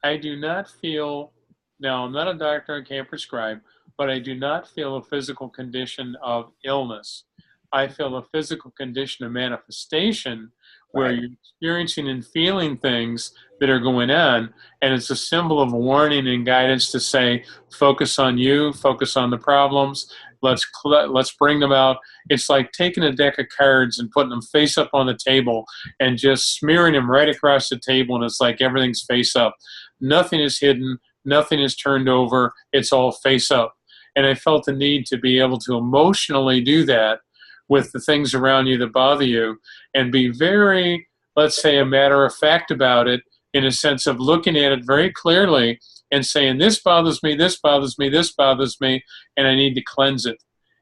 I do not feel, now I'm not a doctor, I can't prescribe, but I do not feel a physical condition of illness. I feel a physical condition of manifestation where Right. you're experiencing and feeling things that are going on, and it's a symbol of warning and guidance to say, focus on you, focus on the problems, let's bring them out. It's like taking a deck of cards and putting them face up on the table and just smearing them right across the table, and it's like everything's face up. Nothing is hidden, nothing is turned over, it's all face up. And I felt the need to be able to emotionally do that with the things around you that bother you, and be very, let's say, a matter of fact about it, in a sense of looking at it very clearly and saying, this bothers me, this bothers me, this bothers me, and I need to cleanse it.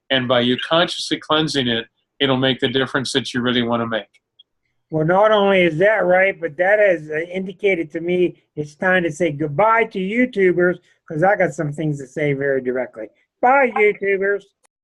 And by you consciously cleansing it, it'll make the difference that you really want to make. Well, not only is that right, but that has indicated to me it's time to say goodbye to YouTubers, because I got some things to say very directly. Bye, YouTubers.